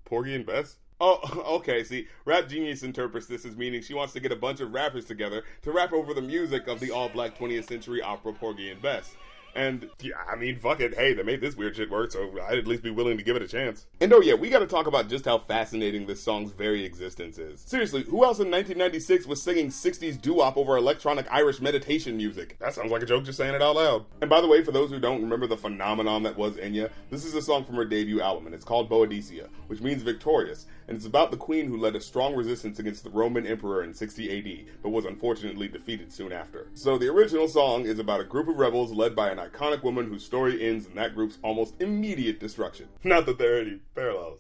Porgy and Bess? Oh, okay, see, Rap Genius interprets this as meaning she wants to get a bunch of rappers together to rap over the music of the all-black 20th century opera Porgy and Bess. And, yeah, I mean, fuck it, hey, they made this weird shit work, so I'd at least be willing to give it a chance. And oh yeah, we gotta talk about just how fascinating this song's very existence is. Seriously, who else in 1996 was singing 60s doo-wop over electronic Irish meditation music? That sounds like a joke just saying it out loud. And by the way, for those who don't remember the phenomenon that was Enya, this is a song from her debut album, and it's called Boadicea, which means victorious, and it's about the queen who led a strong resistance against the Roman emperor in 60 AD, but was unfortunately defeated soon after. So the original song is about a group of rebels led by an iconic woman whose story ends in that group's almost immediate destruction. Not that there are any parallels,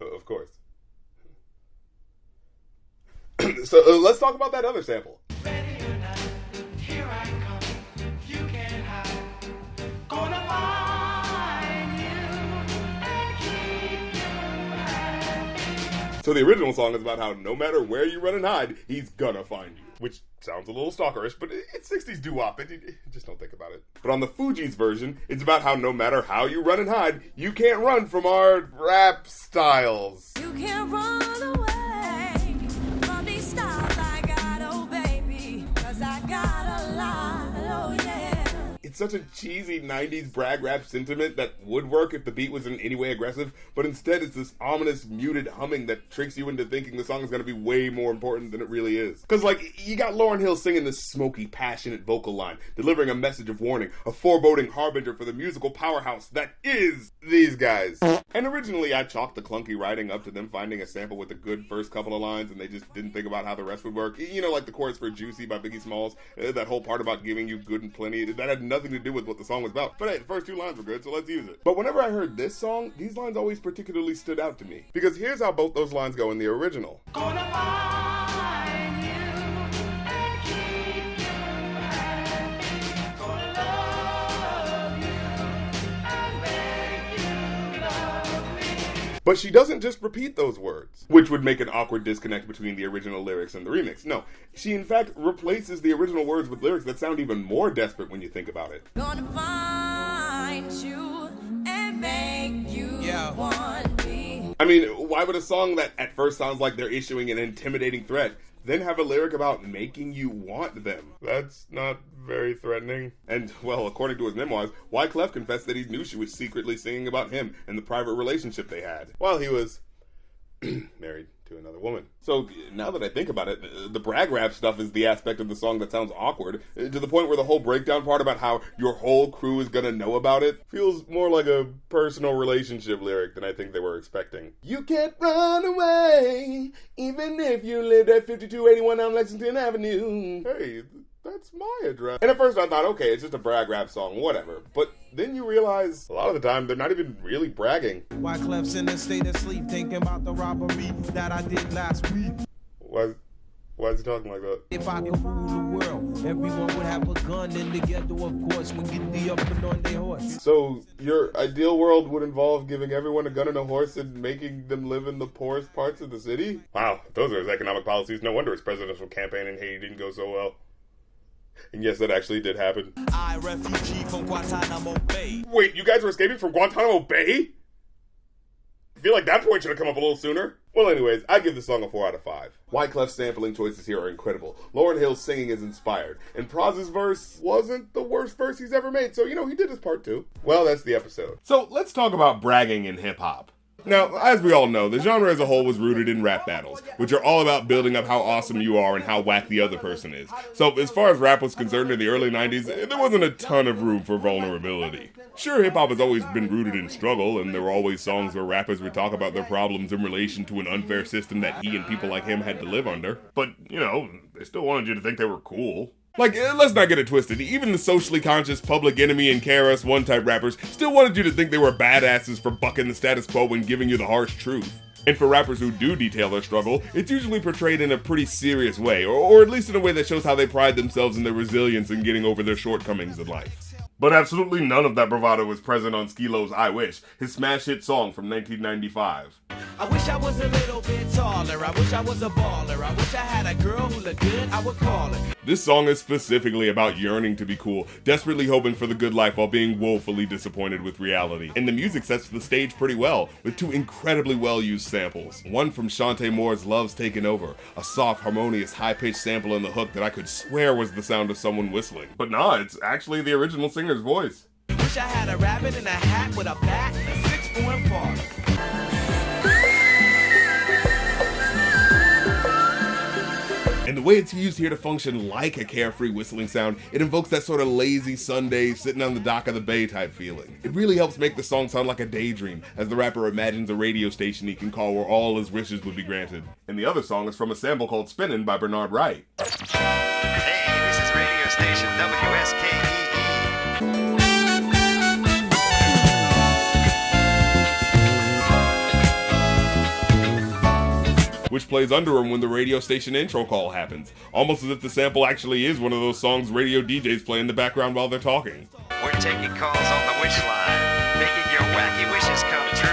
of course. So let's talk about that other sample. Ready or not, here I come. You can't hide. Gonna find you and keep you happy. So So the original song is about how no matter where you run and hide, he's gonna find you. Which sounds a little stalkerish, but it's 60s doo-wop. Just don't think about it. But on the Fugees version, it's about how no matter how you run and hide, you can't run from our rap styles. You can't run away from these styles I got, oh baby, 'cause I got a lot, oh yeah. It's such a cheesy 90s brag rap sentiment that would work if the beat was in any way aggressive, but instead it's this ominous muted humming that tricks you into thinking the song is going to be way more important than it really is. Because, like, you got Lauryn Hill singing this smoky, passionate vocal line, delivering a message of warning, a foreboding harbinger for the musical powerhouse that is these guys. And originally I chalked the clunky writing up to them finding a sample with a good first couple of lines and they just didn't think about how the rest would work. You know, like the chorus for Juicy by Biggie Smalls, that whole part about giving you good and plenty, that had nothing to do with what the song was about. But hey, the first two lines were good, so let's use it. But whenever I heard this song, these lines always particularly stood out to me. Because here's how both those lines go in the original. Gonna find you and keep you back. Gonna love you and make you love me. But she doesn't just repeat those words, which would make an awkward disconnect between the original lyrics and the remix. No, she in fact replaces the original words with lyrics that sound even more desperate when you think about it. Gonna find you and make you want me. I mean, why would a song that at first sounds like they're issuing an intimidating threat then have a lyric about making you want them? That's not very threatening. And, well, according to his memoirs, Wyclef confessed that he knew she was secretly singing about him and the private relationship they had while he was married to another woman. So now that I think about it, the brag rap stuff is the aspect of the song that sounds awkward, to the point where the whole breakdown part about how your whole crew is gonna know about it feels more like a personal relationship lyric than I think they were expecting. You can't run away, even if you lived at 5281 on Lexington Avenue. Hey, that's my address. And at first I thought, okay, it's just a brag rap song, whatever. But then you realize a lot of the time they're not even really bragging. Wyclef's in a state of sleep thinking about the robbery that I did last week. Why is he talking like that? If I could rule the world, everyone would have a gun in the ghetto, of course, when get the up and on their horse. So your ideal world would involve giving everyone a gun and a horse and making them live in the poorest parts of the city? Wow, if those are his economic policies. No wonder his presidential campaign in Haiti didn't go so well. And yes, that actually did happen. I refugee from Guantanamo Bay. Wait, you guys were escaping from Guantanamo Bay? I feel like that point should have come up a little sooner. Well, anyways, I give the song a 4 out of 5. Wyclef's sampling choices here are incredible. Lauryn Hill's singing is inspired. And Praz's verse wasn't the worst verse he's ever made, so, you know, he did his part too. Well, that's the episode. So, let's talk about bragging in hip-hop. Now, as we all know, the genre as a whole was rooted in rap battles, which are all about building up how awesome you are and how whack the other person is. So, as far as rap was concerned in the early 90s, there wasn't a ton of room for vulnerability. Sure, hip-hop has always been rooted in struggle, and there were always songs where rappers would talk about their problems in relation to an unfair system that he and people like him had to live under. But, you know, they still wanted you to think they were cool. Like, let's not get it twisted, even the socially conscious Public Enemy and KRS-One type rappers still wanted you to think they were badasses for bucking the status quo and giving you the harsh truth. And for rappers who do detail their struggle, it's usually portrayed in a pretty serious way, or at least in a way that shows how they pride themselves in their resilience in getting over their shortcomings in life. But absolutely none of that bravado was present on Skee-Lo's I Wish, his smash hit song from 1995. I wish I was a little bit taller. I wish I was a baller. I wish I had a girl who looked good, I would call her. This song is specifically about yearning to be cool, desperately hoping for the good life while being woefully disappointed with reality. And the music sets the stage pretty well, with two incredibly well-used samples. One from Shantae Moore's Love's Taken Over, a soft, harmonious, high-pitched sample in the hook that I could swear was the sound of someone whistling. But nah, it's actually the original singer's voice. Wish I had a rabbit in a hat with a bat and a 6-foot father. And the way it's used here to function like a carefree whistling sound, it invokes that sort of lazy Sunday, sitting on the dock of the bay type feeling. It really helps make the song sound like a daydream, as the rapper imagines a radio station he can call where all his wishes would be granted. And the other song is from a sample called Spinnin' by Bernard Wright. Hey, this is radio station WSKEE. Which plays under him when the radio station intro call happens, almost as if the sample actually is one of those songs radio DJs play in the background while they're talking. We're taking calls on the wish line, making your wacky wishes come true.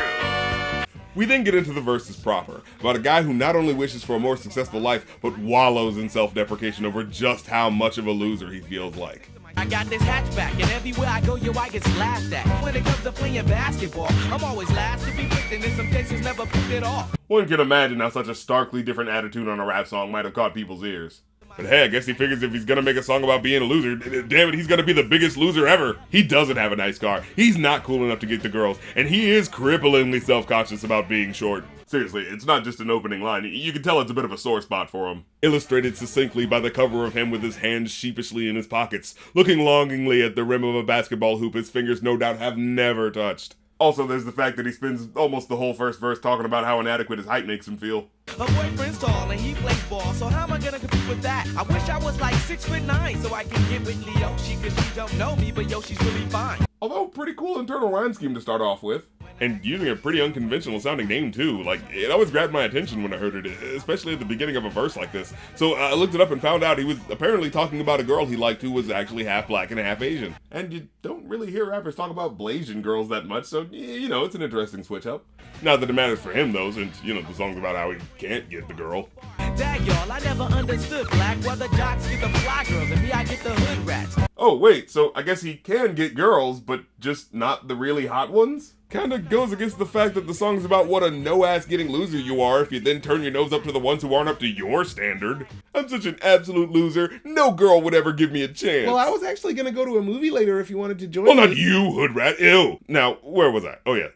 We then get into the verses proper, about a guy who not only wishes for a more successful life, but wallows in self-deprecation over just how much of a loser he feels like. I got this hatchback, and everywhere I go, yo, I get laughed at. When it comes to playing basketball, I'm always last to be picked, and in some cases never picked it off. One can imagine how such a starkly different attitude on a rap song might have caught people's ears. But hey, I guess he figures if he's gonna make a song about being a loser, damn it, he's gonna be the biggest loser ever. He doesn't have a nice car, he's not cool enough to get the girls, and he is cripplingly self-conscious about being short. Seriously, it's not just an opening line, you can tell it's a bit of a sore spot for him. Illustrated succinctly by the cover of him with his hands sheepishly in his pockets, looking longingly at the rim of a basketball hoop his fingers no doubt have never touched. Also, there's the fact that he spends almost the whole first verse talking about how inadequate his height makes him feel. My boyfriend's tall and he plays ball, so how am I gonna compete with that? I wish I was like 6'9", so I can get with Leoshi, cause she don't know me, but yo, she's really fine. Although, pretty cool internal rhyme scheme to start off with. And using a pretty unconventional sounding name too. Like, it always grabbed my attention when I heard it, especially at the beginning of a verse like this. So I looked it up and found out he was apparently talking about a girl he liked who was actually half black and half Asian. And you don't really hear rappers talk about Blasian girls that much, so, you know, it's an interesting switch up. Not that it matters for him though, since, you know, the song's about how he can't get the girl. Dag y'all, I never understood black, why the jocks get the fly girls and me I get the hood rats. Oh wait, so I guess he can get girls, but just not the really hot ones? Kinda goes against the fact that the song's about what a no-ass getting loser you are if you then turn your nose up to the ones who aren't up to your standard. I'm such an absolute loser, no girl would ever give me a chance. Well, I was actually gonna go to a movie later if you wanted to join Well, me. not you, hood rat, ew. Now, where was I? Oh yeah.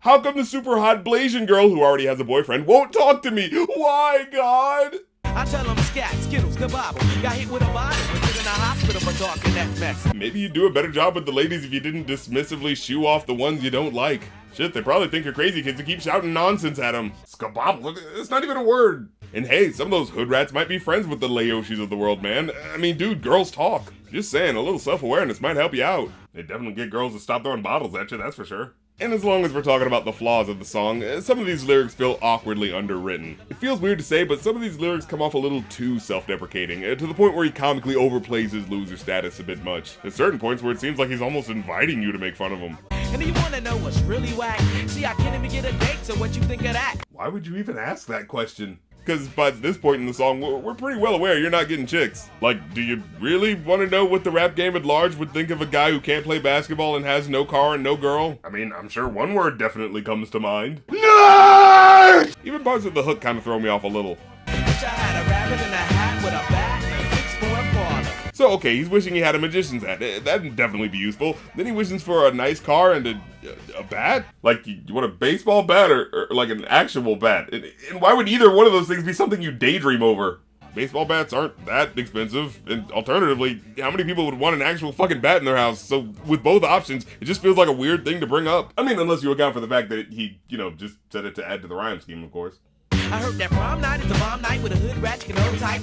How come the super hot Blasian girl who already has a boyfriend won't talk to me? Why, God? I tell them scat, skittles, kabobble. Got hit with a bottle, but in the hospital for talking that mess. Maybe you'd do a better job with the ladies if you didn't dismissively shoo off the ones you don't like. Shit, they probably think you're crazy kids who keep shouting nonsense at them. Skabobble, it's not even a word. And hey, some of those hood rats might be friends with the Leoshis of the world, man. I mean, dude, girls talk. Just saying, a little self-awareness might help you out. They definitely get girls to stop throwing bottles at you, that's for sure. And as long as we're talking about the flaws of the song, some of these lyrics feel awkwardly underwritten. It feels weird to say, but some of these lyrics come off a little too self-deprecating, to the point where he comically overplays his loser status a bit much. At certain points where it seems like he's almost inviting you to make fun of him. And do you wanna know what's really whack? See, I can't even get a date, so what you think of that? Why would you even ask that question? Because by this point in the song, we're pretty well aware you're not getting chicks. Like, do you really want to know what the rap game at large would think of a guy who can't play basketball and has no car and no girl? I mean, I'm sure one word definitely comes to mind. Nerd! Even parts of the hook kind of throw me off a little. Wish I had a rabbit in a hat with a bat and a 6'4" parlor. So, okay, he's wishing he had a magician's hat. That'd definitely be useful. Then he wishes for a nice car and a bat? Like, you want a baseball bat or like an actual bat? And why would either one of those things be something you daydream over? Baseball bats aren't that expensive, and alternatively, how many people would want an actual fucking bat in their house? So, with both options, it just feels like a weird thing to bring up. I mean, unless you account for the fact that he, you know, just said it to add to the rhyme scheme, of course. I heard that prom night is a bomb night with a hood rat, you can hold tight.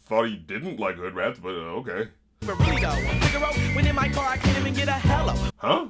Thought he didn't like hood rats, but okay. But really though, Figaro, when in my car I can't even get a hello. Huh?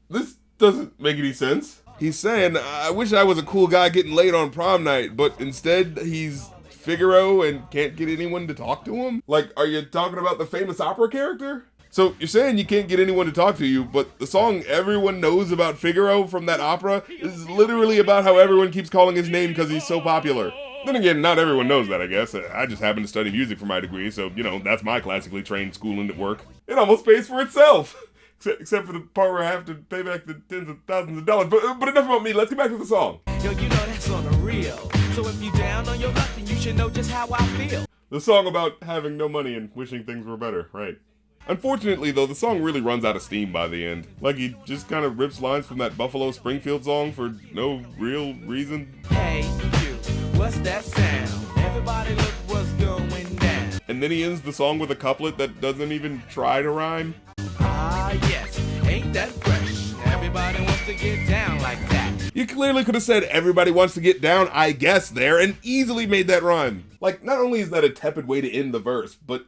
This doesn't make any sense. He's saying, I wish I was a cool guy getting laid on prom night, but instead he's Figaro and can't get anyone to talk to him? Like, are you talking about the famous opera character? So you're saying you can't get anyone to talk to you, but the song everyone knows about Figaro from that opera is literally about how everyone keeps calling his name because he's so popular. Then again, not everyone knows that, I guess. I just happen to study music for my degree, so, you know, that's my classically trained schooling at work. It almost pays for itself. Except for the part where I have to pay back the tens of thousands of dollars. But enough about me, let's get back to the song. Yo, you know that's on the real. So if you down on your luck, then you should know just how I feel. The song about having no money and wishing things were better, right? Unfortunately, though, the song really runs out of steam by the end. Like, he just kind of rips lines from that Buffalo Springfield song for no real reason. Hey, you, what's that sound? Everybody look what's going down. And then he ends the song with a couplet that doesn't even try to rhyme. Ah, yes, ain't that fresh? Everybody wants to get down like that. You clearly could have said everybody wants to get down, I guess, there, and easily made that rhyme. Like, not only is that a tepid way to end the verse, but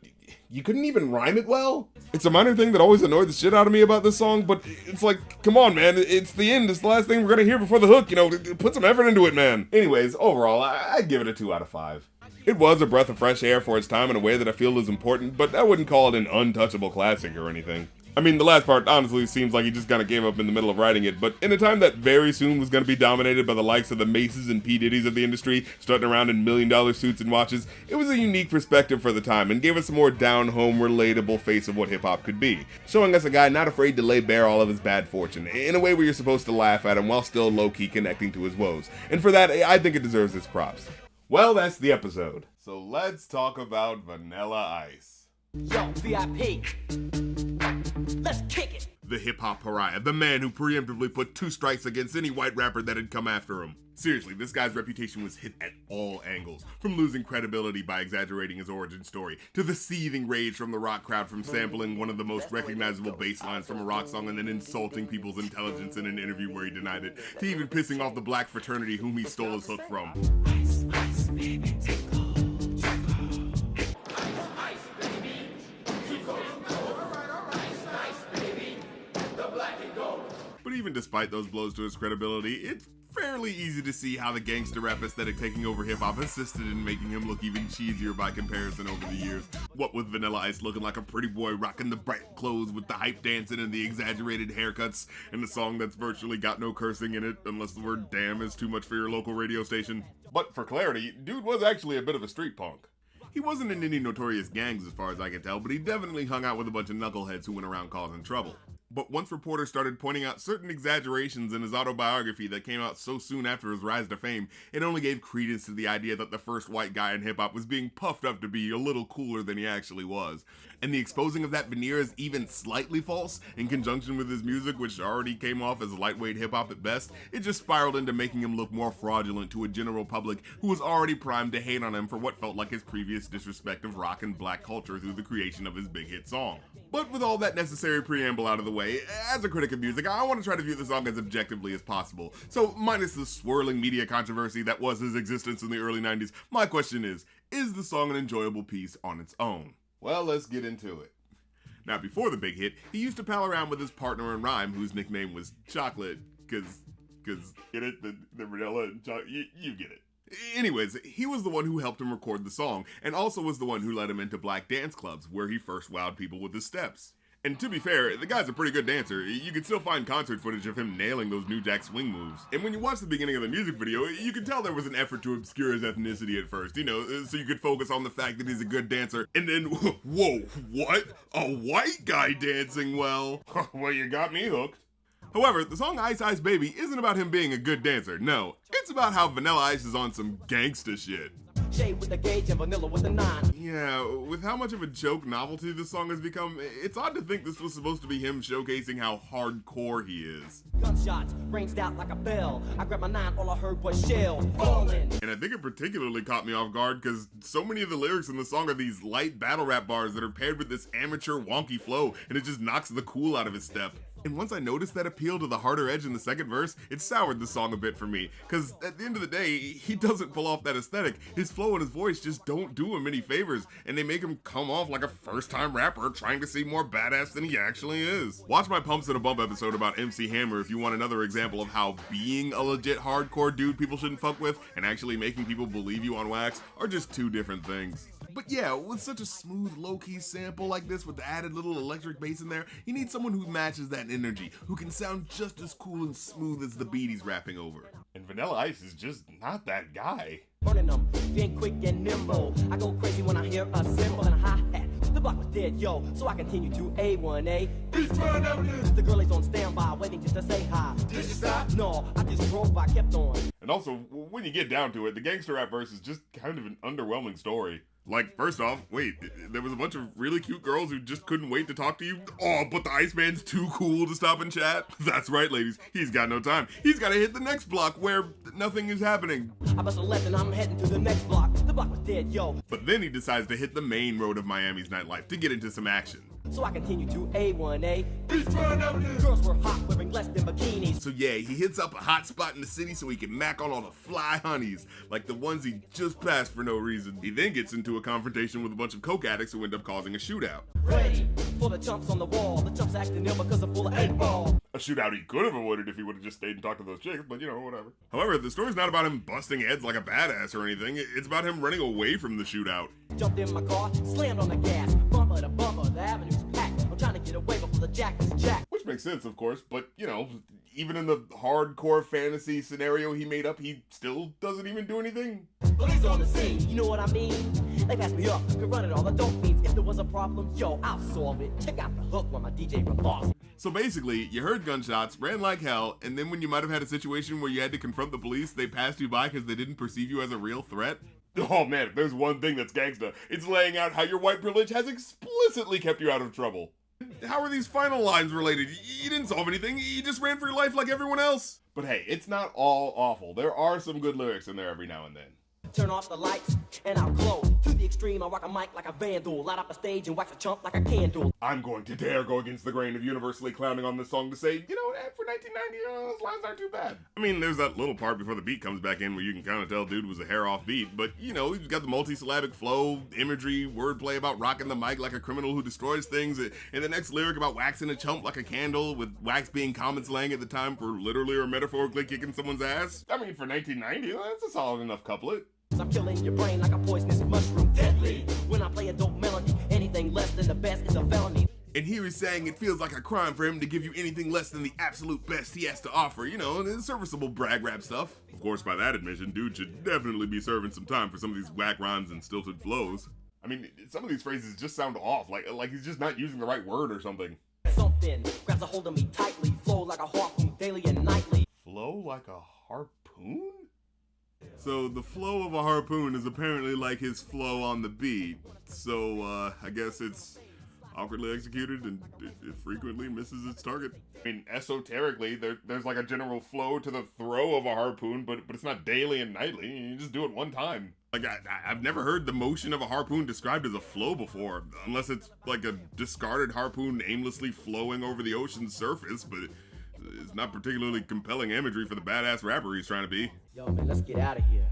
you couldn't even rhyme it well? It's a minor thing that always annoyed the shit out of me about this song, but it's like, come on, man, it's the end, it's the last thing we're gonna hear before the hook, you know, put some effort into it, man. Anyways, overall, I'd give it a 2 out of 5. It was a breath of fresh air for its time in a way that I feel is important, but I wouldn't call it an untouchable classic or anything. I mean, the last part honestly seems like he just kind of gave up in the middle of writing it, but in a time that very soon was going to be dominated by the likes of the Maces and P. Diddy's of the industry, strutting around in million-dollar suits and watches, it was a unique perspective for the time and gave us a more down-home, relatable face of what hip-hop could be, showing us a guy not afraid to lay bare all of his bad fortune, in a way where you're supposed to laugh at him while still low-key connecting to his woes, and for that, I think it deserves its props. Well, that's the episode. So let's talk about Vanilla Ice. Yo, VIP. Let's kick it. The hip-hop pariah, the man who preemptively put 2 strikes against any white rapper that had come after him. Seriously, this guy's reputation was hit at all angles, from losing credibility by exaggerating his origin story, to the seething rage from the rock crowd from sampling one of the most recognizable bass lines from a rock song and then insulting people's intelligence in an interview where he denied it, to even pissing off the black fraternity whom he stole his hook from. But even despite those blows to his credibility, it's fairly easy to see how the gangster rap aesthetic taking over hip-hop assisted in making him look even cheesier by comparison over the years. What with Vanilla Ice looking like a pretty boy rocking the bright clothes with the hype dancing and the exaggerated haircuts, and the song that's virtually got no cursing in it, unless the word damn is too much for your local radio station. But for clarity, dude was actually a bit of a street punk. He wasn't in any notorious gangs as far as I can tell, but he definitely hung out with a bunch of knuckleheads who went around causing trouble. But once reporters started pointing out certain exaggerations in his autobiography that came out so soon after his rise to fame, it only gave credence to the idea that the first white guy in hip-hop was being puffed up to be a little cooler than he actually was. And the exposing of that veneer as even slightly false, in conjunction with his music, which already came off as lightweight hip-hop at best, it just spiraled into making him look more fraudulent to a general public who was already primed to hate on him for what felt like his previous disrespect of rock and black culture through the creation of his big hit song. But with all that necessary preamble out of the way, as a critic of music, I want to try to view the song as objectively as possible. So, minus the swirling media controversy that was his existence in the early 90s, my question is the song an enjoyable piece on its own? Well, let's get into it. Now, before the big hit, he used to pal around with his partner in rhyme, whose nickname was Chocolate, cause, get it? The vanilla and chocolate, you get it. Anyways, he was the one who helped him record the song, and also was the one who led him into black dance clubs, where he first wowed people with his steps. And to be fair, the guy's a pretty good dancer. You can still find concert footage of him nailing those New Jack Swing moves. And when you watch the beginning of the music video, you can tell there was an effort to obscure his ethnicity at first, so you could focus on the fact that he's a good dancer. And then, whoa, what? A white guy dancing well? Well, you got me hooked. However, the song Ice Ice Baby isn't about him being a good dancer, no. It's about how Vanilla Ice is on some gangsta shit. Shade with the gauge and vanilla with the 9. Yeah, with how much of a joke novelty this song has become, it's odd to think this was supposed to be him showcasing how hardcore he is. Gunshots ranged out like a bell. I grabbed my 9, all I heard was shells falling. And I think it particularly caught me off guard because so many of the lyrics in the song are these light battle rap bars that are paired with this amateur wonky flow, and it just knocks the cool out of his step. And once I noticed that appeal to the harder edge in the second verse, it soured the song a bit for me, because at the end of the day, he doesn't pull off that aesthetic. His flow and his voice just don't do him any favors, and they make him come off like a first-time rapper trying to seem more badass than he actually is. Watch my Pumps and a Bump episode about MC Hammer if you want another example of how being a legit hardcore dude people shouldn't fuck with and actually making people believe you on wax are just two different things. But yeah, with such a smooth, low-key sample like this with the added little electric bass in there, you need someone who matches that energy, who can sound just as cool and smooth as the beat he's rapping over. And Vanilla Ice is just not that guy. Burning them, being quick and nimble. I go crazy when I hear a cymbal and a hi-hat. The block was dead, yo, so I continue to A1A. The girl is on standby, waiting just to say hi. Did you stop? No, I just drove by, kept on. And also, when you get down to it, the gangster rap verse is just kind of an underwhelming story. Like, first off, wait, there was a bunch of really cute girls who just couldn't wait to talk to you? Oh, but the Iceman's too cool to stop and chat? That's right, ladies, he's got no time. He's gotta hit the next block where nothing is happening. I bust a left and I'm heading to the next block. The block was dead, yo. But then he decides to hit the main road of Miami's nightlife to get into some action. So I continue to A1A. Girls were hot, wearing less than bikinis. So yeah, he hits up a hot spot in the city so he can mac on all the fly honeys, like the ones he just passed for no reason. He then gets into a confrontation with a bunch of coke addicts who end up causing a shootout. Ready for the chumps on the wall. The chumps acting ill because they're full of 8-ball. A shootout he could have avoided if he would have just stayed and talked to those chicks, but whatever. However, the story's not about him busting heads like a badass or anything. It's about him running away from the shootout. Jumped in my car, slammed on the gas, bumper to bumper, the avenue's packed. I'm trying to get away before so the jack is jack. Which makes sense, of course, but, you know, even in the hardcore fantasy scenario he made up, he still doesn't even do anything. Police on the scene, you know what I mean? They pass me up, can run it all. I don't mean if there was a problem, yo, I'll solve it. Check out the hook while my DJ revolves. So basically, you heard gunshots, ran like hell, and then when you might have had a situation where you had to confront the police, they passed you by because they didn't perceive you as a real threat? Oh man, if there's one thing that's gangsta, it's laying out how your white privilege has explicitly kept you out of trouble. How are these final lines related? You didn't solve anything, you just ran for your life like everyone else. But hey, it's not all awful. There are some good lyrics in there every now and then. Turn off the lights and I'll glow. To the extreme, I rock a mic like a vandal. Light up a stage and wax a chump like a candle. I'm going to dare go against the grain of universally clowning on this song to say, you know, for 1990, those lines aren't too bad. I mean, there's that little part before the beat comes back in where you can kind of tell dude was a hair off beat, but you know, he's got the multi-syllabic flow, imagery, wordplay about rocking the mic like a criminal who destroys things, and the next lyric about waxing a chump like a candle, with wax being common slang at the time for literally or metaphorically kicking someone's ass. I mean, for 1990, that's a solid enough couplet. I'm killing your brain like a poisonous mushroom, deadly. When I play a dope melody, anything less than the best is a felony. And here he's saying it feels like a crime for him to give you anything less than the absolute best he has to offer, you know, and serviceable brag rap stuff. Of course, by that admission, dude should definitely be serving some time for some of these whack rhymes and stilted flows. I mean, some of these phrases just sound off, like he's just not using the right word or something. Something grabs a hold of me tightly, flow like a harpoon daily and nightly. Flow like a harpoon? So the flow of a harpoon is apparently like his flow on the beat, so I guess it's awkwardly executed and it frequently misses its target. I mean, esoterically, there's like a general flow to the throw of a harpoon, but it's not daily and nightly, you just do it one time. Like, I've never heard the motion of a harpoon described as a flow before, unless it's like a discarded harpoon aimlessly flowing over the ocean's surface, but it's not particularly compelling imagery for the badass rapper he's trying to be. Yo, man, let's get out of here.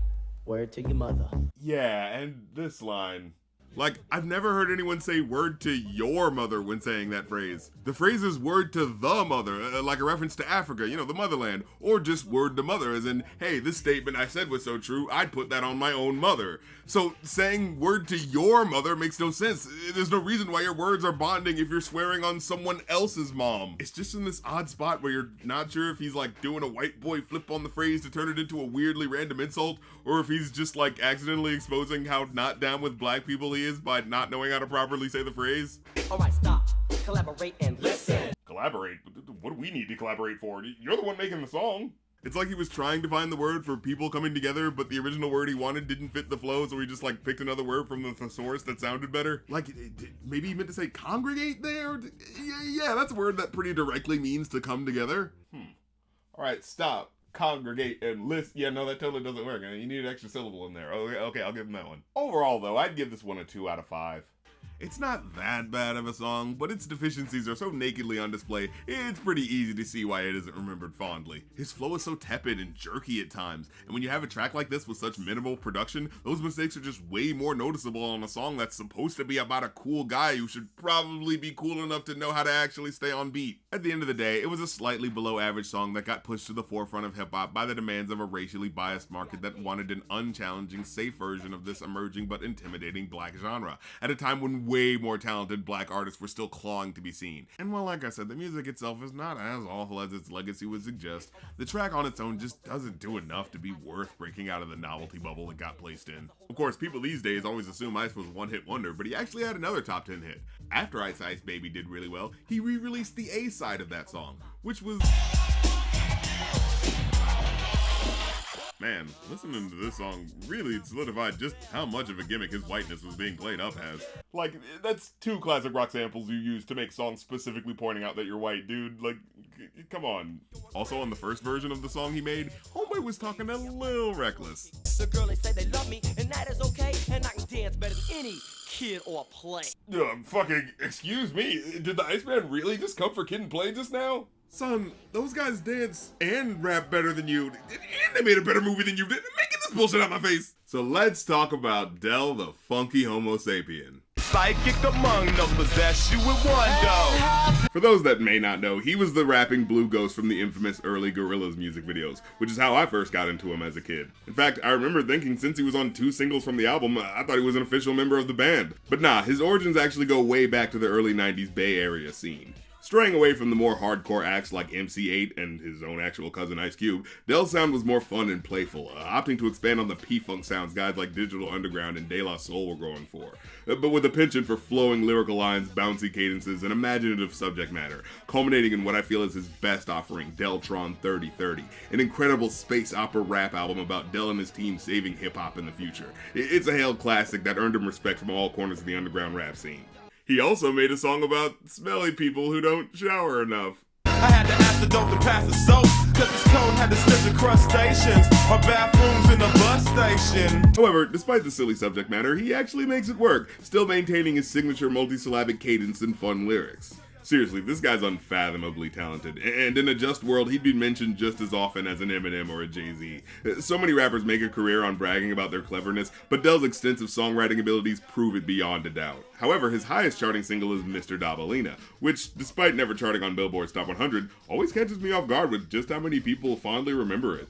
Word to your mother. Yeah, and this line. Like, I've never heard anyone say word to your mother when saying that phrase. The phrase is word to the mother, like a reference to Africa, you know, the motherland, or just word to mother, as in, hey, this statement I said was so true, I'd put that on my own mother. So saying word to your mother makes no sense. There's no reason why your words are bonding if you're swearing on someone else's mom. It's just in this odd spot where you're not sure if he's like doing a white boy flip on the phrase to turn it into a weirdly random insult, or if he's just like accidentally exposing how not down with black people he is by not knowing how to properly say the phrase. Alright, stop. Collaborate and listen. Collaborate? What do we need to collaborate for? You're the one making the song. It's like he was trying to find the word for people coming together, but the original word he wanted didn't fit the flow, so he just like picked another word from the thesaurus that sounded better. Like, maybe he meant to say congregate there? Yeah, that's a word that pretty directly means to come together. Alright, stop. Congregate and list. Yeah, no, that totally doesn't work. You need an extra syllable in there. Okay, I'll give him that one. Overall, though, I'd give this one a 2 out of 5. It's not that bad of a song, but its deficiencies are so nakedly on display, it's pretty easy to see why it isn't remembered fondly. His flow is so tepid and jerky at times, and when you have a track like this with such minimal production, those mistakes are just way more noticeable on a song that's supposed to be about a cool guy who should probably be cool enough to know how to actually stay on beat. At the end of the day, it was a slightly below average song that got pushed to the forefront of hip-hop by the demands of a racially biased market that wanted an unchallenging, safe version of this emerging but intimidating black genre, at a time when way more talented black artists were still clawing to be seen. And while, like I said, the music itself is not as awful as its legacy would suggest, the track on its own just doesn't do enough to be worth breaking out of the novelty bubble it got placed in. Of course, people these days always assume Ice was a one-hit wonder, but he actually had another top 10 hit. After Ice Ice Baby did really well, he re-released the A side of that song, which was... Man, listening to this song really solidified just how much of a gimmick his whiteness was being played up as. Like, that's 2 classic rock samples you use to make songs specifically pointing out that you're white, dude. Like, come on. Also, on the first version of the song he made, Homeboy was talking a little reckless. The girl, they say they love me, and that is okay, and I can dance better than any kid or play. Fucking, excuse me, did the Iceman really just come for Kid and Play just now? Son, those guys dance and rap better than you, and they made a better movie than you did. Making this bullshit out my face. So let's talk about Del the Funky Homosapien. Psychic among them possess you with wonder. For those that may not know, he was the rapping Blue Ghost from the infamous early Gorillaz music videos, which is how I first got into him as a kid. In fact, I remember thinking since he was on 2 singles from the album, I thought he was an official member of the band. But nah, his origins actually go way back to the early 90s Bay Area scene. Straying away from the more hardcore acts like MC8 and his own actual cousin Ice Cube, Del's sound was more fun and playful, opting to expand on the P-Funk sounds guys like Digital Underground and De La Soul were going for, but with a penchant for flowing lyrical lines, bouncy cadences, and imaginative subject matter, culminating in what I feel is his best offering, Deltron 3030, an incredible space opera rap album about Del and his team saving hip-hop in the future. It's a hailed classic that earned him respect from all corners of the underground rap scene. He also made a song about smelly people who don't shower enough. I had to ask the dope to pass the soap, cause his code had the stench of crustaceans, or bathrooms in the bus station. However, despite the silly subject matter, he actually makes it work, still maintaining his signature multisyllabic cadence and fun lyrics. Seriously, this guy's unfathomably talented, and in a just world, he'd be mentioned just as often as an Eminem or a Jay-Z. So many rappers make a career on bragging about their cleverness, but Del's extensive songwriting abilities prove it beyond a doubt. However, his highest charting single is Mr. which, despite never charting on Billboard's Top 100, always catches me off guard with just how many people fondly remember it.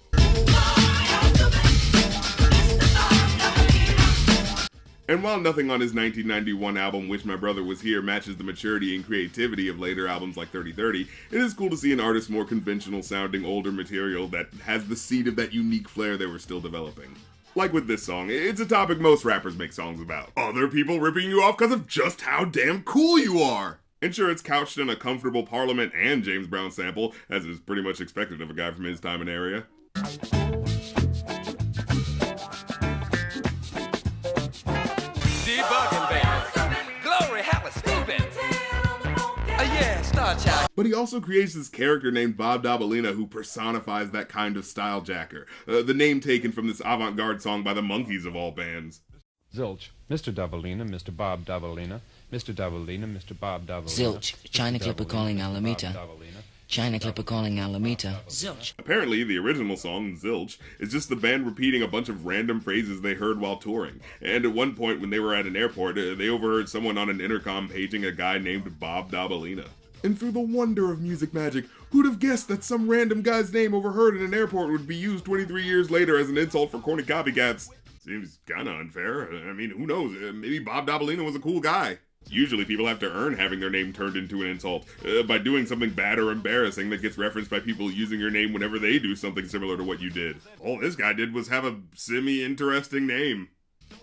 And while nothing on his 1991 album Wish My Brother Was Here matches the maturity and creativity of later albums like 3030, it is cool to see an artist more conventional sounding older material that has the seed of that unique flair they were still developing. Like with this song, it's a topic most rappers make songs about. Other people ripping you off because of just how damn cool you are! And sure, it's couched in a comfortable Parliament and James Brown sample, as is pretty much expected of a guy from his time and area. But he also creates this character named Bob Dabalina who personifies that kind of style jacker, the name taken from this avant-garde song by the Monkees of all bands. Zilch, Mr. Dabalina, Mr. Bob Dabalina, Mr. Dabalina, Mr. Bob Dabalina. Zilch, China Clipper calling Alameda. China Clipper calling Alameda. Zilch. Apparently, the original song, Zilch, is just the band repeating a bunch of random phrases they heard while touring. And at one point when they were at an airport, they overheard someone on an intercom paging a guy named Bob Dabalina. And through the wonder of music magic, who'd have guessed that some random guy's name overheard in an airport would be used 23 years later as an insult for corny copycats? Seems kinda unfair. I mean, who knows? Maybe Bob Dabalina was a cool guy. Usually people have to earn having their name turned into an insult, by doing something bad or embarrassing that gets referenced by people using your name whenever they do something similar to what you did. All this guy did was have a semi-interesting name.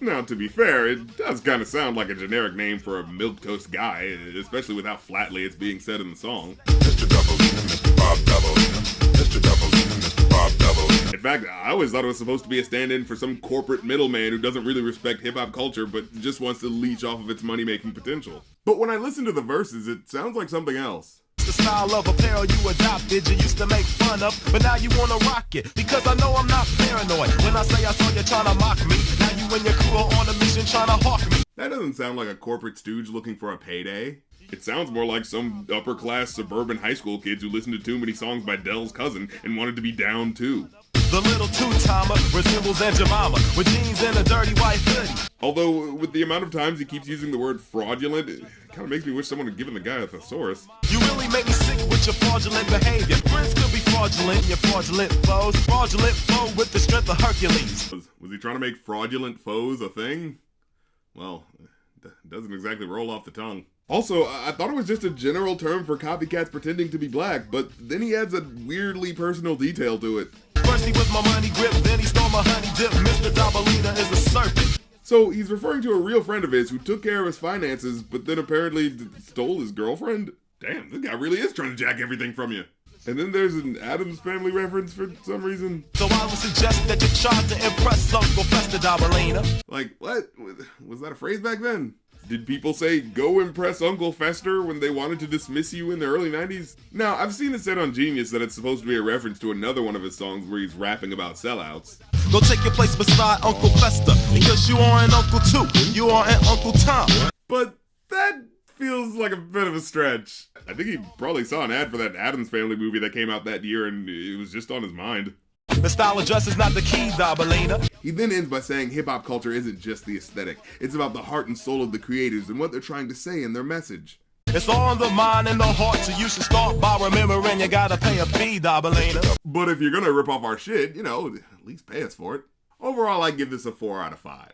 Now, to be fair, it does kind of sound like a generic name for a milquetoast guy, especially with how flatly it's being said in the song. Mr. Dabalina, Mr. Bob Dabalina, Mr. Dabalina, Mr. Bob Dabalina. In fact, I always thought it was supposed to be a stand-in for some corporate middleman who doesn't really respect hip-hop culture, but just wants to leech off of its money-making potential. But when I listen to the verses, it sounds like something else. The style of apparel you adopted, you used to make fun of, but now you wanna rock it, because I know I'm not paranoid. When I say I saw you trying to mock me, now you and your crew are on a mission trying to hawk me. That doesn't sound like a corporate stooge looking for a payday. It sounds more like some upper-class suburban high school kids who listened to too many songs by Del's cousin and wanted to be down too. The little two-timer resembles Aunt Jemima with jeans and a dirty white hoodie. Although, with the amount of times he keeps using the word fraudulent, it kind of makes me wish someone had given the guy a thesaurus. You really make me sick with your fraudulent behavior. Friends could be fraudulent, your fraudulent foes. Fraudulent foe with the strength of Hercules. Was he trying to make fraudulent foes a thing? Well, doesn't exactly roll off the tongue. Also, I thought it was just a general term for copycats pretending to be black, but then he adds a weirdly personal detail to it. First he was my money grip, then he stole my honey dip. Mr. Dabalina is a serpent. So he's referring to a real friend of his who took care of his finances, but then apparently stole his girlfriend? Damn, this guy really is trying to jack everything from you. And then there's an Addams Family reference for some reason. So I would suggest that you try to impress Uncle Fester Dabalina. Like, what? Was that a phrase back then? Did people say, go impress Uncle Fester when they wanted to dismiss you in the early 90s? Now, I've seen it said on Genius that it's supposed to be a reference to another one of his songs where he's rapping about sellouts. Go take your place beside Uncle Fester, because you are an Uncle too, you are an Uncle Tom. But that feels like a bit of a stretch. I think he probably saw an ad for that Addams Family movie that came out that year and it was just on his mind. The style of dress is not the key, Dabalina. He then ends by saying hip-hop culture isn't just the aesthetic. It's about the heart and soul of the creators and what they're trying to say in their message. It's all in the mind and the heart, so you should start by remembering you gotta pay a fee, Dabalina. But if you're gonna rip off our shit, at least pay us for it. Overall, I give this a 4 out of 5.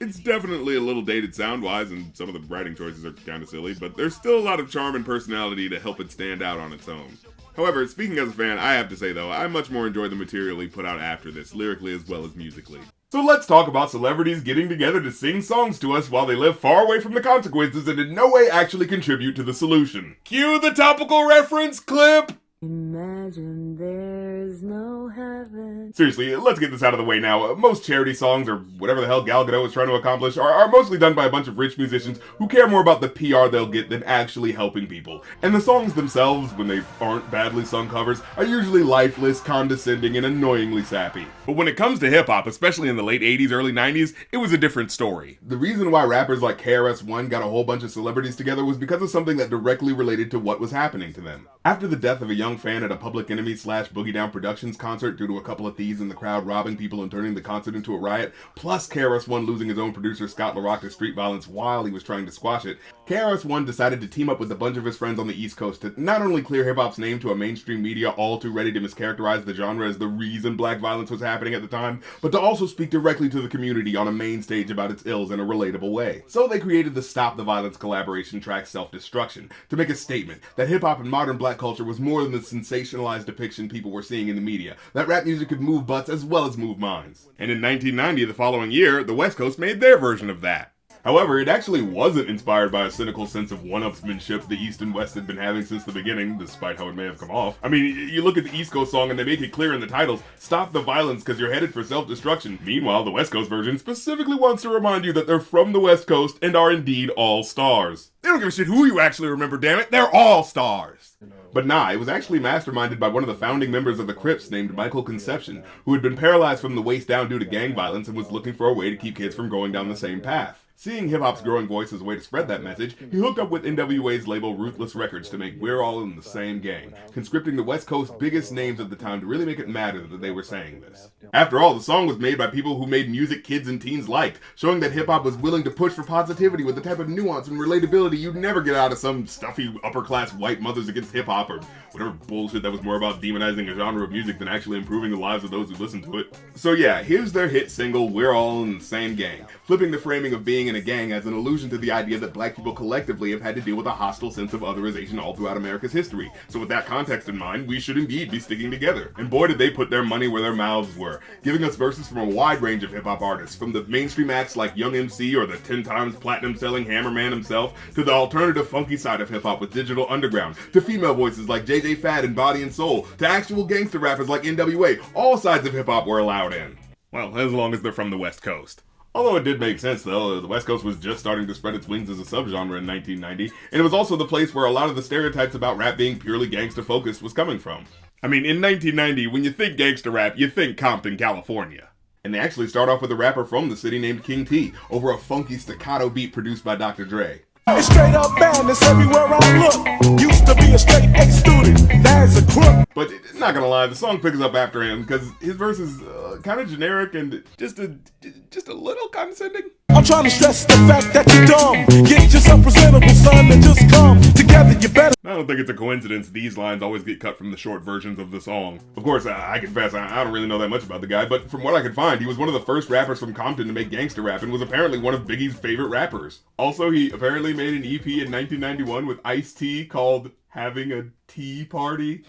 It's definitely a little dated sound-wise, and some of the writing choices are kinda silly, but there's still a lot of charm and personality to help it stand out on its own. However, speaking as a fan, I have to say though, I much more enjoy the material he put out after this, lyrically as well as musically. So let's talk about celebrities getting together to sing songs to us while they live far away from the consequences and in no way actually contribute to the solution. Cue the topical reference clip! Imagine there's no heaven. Seriously, let's get this out of the way now. Most charity songs, or whatever the hell Gal Gadot is trying to accomplish, are mostly done by a bunch of rich musicians who care more about the PR they'll get than actually helping people. And the songs themselves, when they aren't badly sung covers, are usually lifeless, condescending, and annoyingly sappy. But when it comes to hip-hop, especially in the late 80s, early 90s, it was a different story. The reason why rappers like KRS-One got a whole bunch of celebrities together was because of something that directly related to what was happening to them. After the death of a young fan at a Public Enemy / Boogie Down Productions concert due to a couple of thieves in the crowd robbing people and turning the concert into a riot, plus KRS-One losing his own producer Scott LaRock to street violence while he was trying to squash it, KRS-One decided to team up with a bunch of his friends on the East Coast to not only clear hip-hop's name to a mainstream media all too ready to mischaracterize the genre as the reason black violence was happening at the time, but to also speak directly to the community on a main stage about its ills in a relatable way. So they created the Stop the Violence collaboration track Self-Destruction to make a statement that hip-hop and modern black culture was more than the sensationalized depiction people were seeing in the media, that rap music could move butts as well as move minds. And in 1990, the following year, the West Coast made their version of that. However, it actually wasn't inspired by a cynical sense of one-upsmanship the East and West had been having since the beginning, despite how it may have come off. I mean, you look at the East Coast song and they make it clear in the titles, stop the violence because you're headed for self-destruction. Meanwhile, the West Coast version specifically wants to remind you that they're from the West Coast and are indeed all stars. They don't give a shit who you actually remember, damn it, they're all stars! But nah, it was actually masterminded by one of the founding members of the Crips named Michael Conception, who had been paralyzed from the waist down due to gang violence and was looking for a way to keep kids from going down the same path. Seeing hip-hop's growing voice as a way to spread that message, he hooked up with NWA's label Ruthless Records to make We're All in the Same Gang, conscripting the West Coast's biggest names at the time to really make it matter that they were saying this. After all, the song was made by people who made music kids and teens liked, showing that hip-hop was willing to push for positivity with the type of nuance and relatability you'd never get out of some stuffy upper-class white mothers against hip-hop or whatever bullshit that was more about demonizing a genre of music than actually improving the lives of those who listen to it. So yeah, here's their hit single, We're All in the Same Gang, flipping the framing of being in a gang as an allusion to the idea that black people collectively have had to deal with a hostile sense of otherization all throughout America's history. So with that context in mind, we should indeed be sticking together. And boy did they put their money where their mouths were, giving us verses from a wide range of hip-hop artists, from the mainstream acts like Young MC or the 10 times platinum selling Hammerman himself, to the alternative funky side of hip-hop with Digital Underground, to female voices like JJ Fad and Body and Soul, to actual gangster rappers like NWA. All sides of hip-hop were allowed in. Well, as long as they're from the West Coast. Although it did make sense though, the West Coast was just starting to spread its wings as a subgenre in 1990, and it was also the place where a lot of the stereotypes about rap being purely gangster focused was coming from. I mean, in 1990, when you think gangster rap, you think Compton, California. And they actually start off with a rapper from the city named King T, over a funky staccato beat produced by Dr. Dre. It's straight up madness everywhere I look. Used to be a straight A student, now it's a crook. But not gonna lie, the song picks up after him because his verse is kind of generic and just a little condescending. I'm trying to stress the fact that you're dumb. Get yourself presentable, son, and just come together. You better. I don't think it's a coincidence these lines always get cut from the short versions of the song. Of course, I confess I don't really know that much about the guy, but from what I could find, he was one of the first rappers from Compton to make gangster rap and was apparently one of Biggie's favorite rappers. Also, he apparently made an EP in 1991 with Ice-T called Having a Tea Party.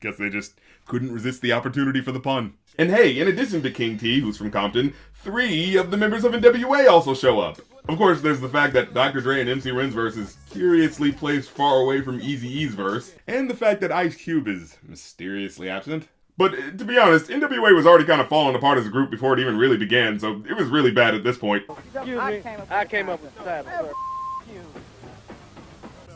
Guess they just couldn't resist the opportunity for the pun. And hey, in addition to King T, who's from Compton, 3 of the members of NWA also show up. Of course, there's the fact that Dr. Dre and MC Ren's verse is curiously placed far away from Eazy-E's verse, and the fact that Ice Cube is mysteriously absent. But to be honest, NWA was already kind of falling apart as a group before it even really began, so it was really bad at this point. Excuse me, I came up with the title, sir.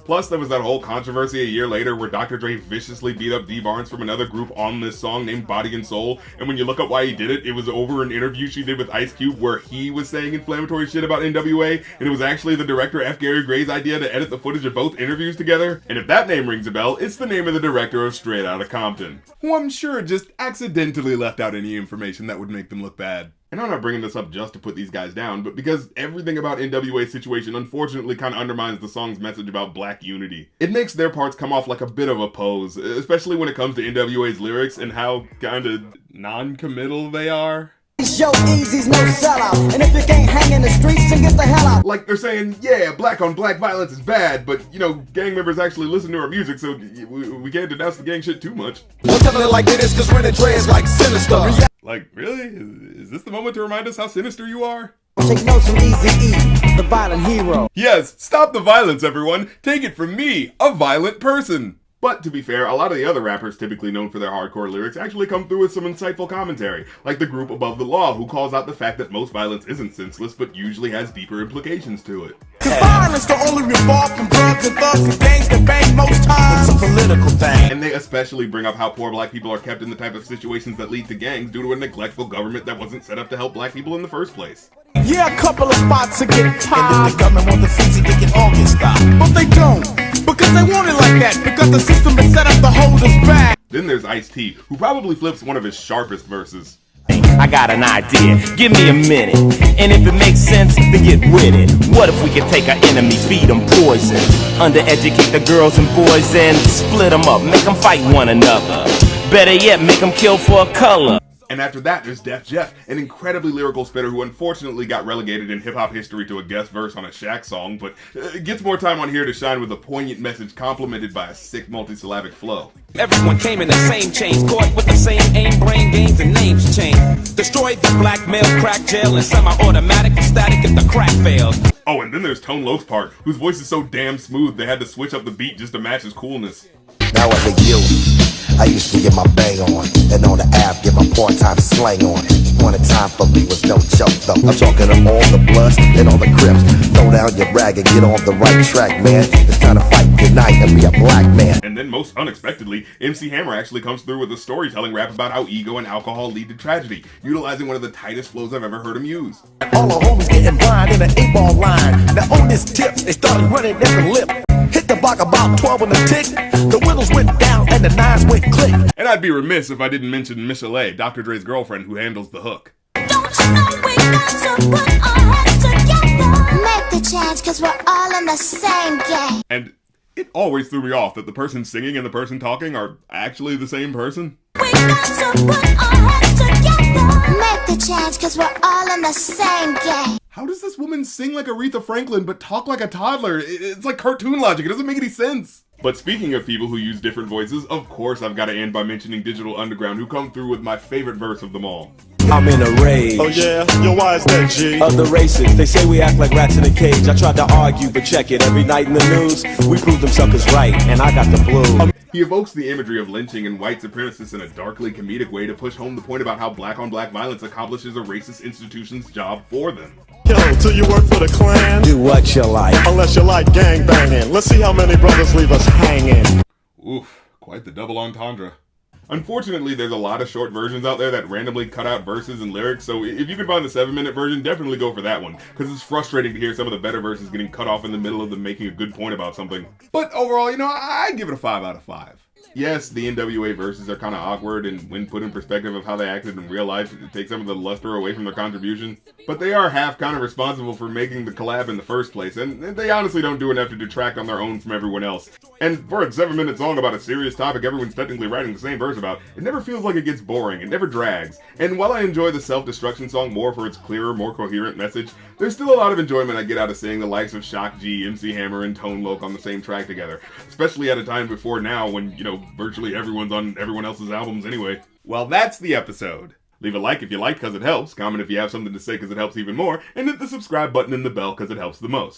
Plus, there was that whole controversy a year later where Dr. Dre viciously beat up D Barnes from another group on this song named Body and Soul, and when you look up why he did it, it was over an interview she did with Ice Cube where he was saying inflammatory shit about NWA, and it was actually the director F. Gary Gray's idea to edit the footage of both interviews together. And if that name rings a bell, it's the name of the director of Straight Outta Compton, who I'm sure just accidentally left out any information that would make them look bad. And I'm not bringing this up just to put these guys down, but because everything about NWA's situation unfortunately kind of undermines the song's message about black unity. It makes their parts come off like a bit of a pose, especially when it comes to NWA's lyrics and how kind of non-committal they are. Show Easy's no sellout, and if you can't hang in the streets, then get the hell out. Like they're saying, yeah, black on black violence is bad, but you know, gang members actually listen to our music, so we can't denounce the gang shit too much. We'll tell it like it is, cause Ren and Dre is like sinister. Like, really? Is this the moment to remind us how sinister you are? Take notes from Eazy-E, the violent hero. Yes, stop the violence, everyone. Take it from me, a violent person. But to be fair, a lot of the other rappers typically known for their hardcore lyrics actually come through with some insightful commentary, like the group Above the Law, who calls out the fact that most violence isn't senseless, but usually has deeper implications to it. Cause violence can only revolve from drugs and thugs and gangs that bang most times. It's a political thing. And they especially bring up how poor black people are kept in the type of situations that lead to gangs due to a neglectful government that wasn't set up to help black people in the first place. Yeah, a couple of spots to get popped. And if the government wants to fix it, they can all get stopped. But they don't, because they want it like that, because the system is set up to hold us back. Then there's Ice-T, who probably flips one of his sharpest verses. I got an idea, give me a minute, and if it makes sense, then get with it. What if we could take our enemies, feed them poison, undereducate the girls and boys and split them up, make them fight one another. Better yet, make them kill for a color. And after that, there's Def Jeff, an incredibly lyrical spitter who unfortunately got relegated in hip-hop history to a guest verse on a Shaq song, but gets more time on here to shine with a poignant message complemented by a sick multisyllabic flow. Everyone came in the same chains, caught with the same aim, brain games, and names changed. Destroyed the black male crack jail and semi-automatic static if the crack fails. Oh, and then there's Tone Loc's part, whose voice is so damn smooth they had to switch up the beat just to match his coolness. Now as a youth, I used to get my bang on, and on the app get my part-time slang on. One time for me was no joke though. I'm talking to all the Bloods and all the Crips. Throw down your rag and get on the right track, man. It's time to fight tonight and be a black man. And then most unexpectedly, MC Hammer actually comes through with a storytelling rap about how ego and alcohol lead to tragedy, utilizing one of the tightest flows I've ever heard him use. All the homies getting blind in an 8-ball line. Now on this tip, they started running every lip. Hit the block about 12 on the tick. The windows went down and the nines went click. And I'd be remiss if I didn't mention Michelle, Dr. Dre's girlfriend, who handles the hook. Don't you know we got to put our heads together? Make the change, cause we're all in the same game. And it always threw me off that the person singing and the person talking are actually the same person. We got to put our heads together. Make the change, cause we're all in the same game. How does this woman sing like Aretha Franklin but talk like a toddler? It's like cartoon logic. It doesn't make any sense. But speaking of people who use different voices, of course I've got to end by mentioning Digital Underground, who come through with my favorite verse of them all. I'm in a rage. Oh yeah? Yo, why is that, G? Of the racists, they say we act like rats in a cage. I tried to argue, but check it. Every night in the news, we prove them suckers right, and I got the blues. He evokes the imagery of lynching and white supremacists in a darkly comedic way to push home the point about how black-on-black violence accomplishes a racist institution's job for them. Yo, till you work for the Klan? Do what you like. Unless you like gang banging. Let's see how many brothers leave us hanging. Oof, quite the double entendre. Unfortunately, there's a lot of short versions out there that randomly cut out verses and lyrics, so if you can find the 7-minute version, definitely go for that one, because it's frustrating to hear some of the better verses getting cut off in the middle of them making a good point about something. But overall, you know, I'd give it a 5 out of 5. Yes, the NWA verses are kind of awkward, and when put in perspective of how they acted in real life, it takes some of the luster away from their contribution. But they are half kind of responsible for making the collab in the first place, and they honestly don't do enough to detract on their own from everyone else. And for a 7-minute song about a serious topic everyone's technically writing the same verse about, it never feels like it gets boring, it never drags. And while I enjoy the Self-Destruction song more for its clearer, more coherent message, there's still a lot of enjoyment I get out of seeing the likes of Shock G, MC Hammer, and Tone Loc on the same track together. Especially at a time before now when, you know, virtually everyone's on everyone else's albums anyway. Well, that's the episode. Leave a like if you liked because it helps, comment if you have something to say because it helps even more, and hit the subscribe button and the bell because it helps the most.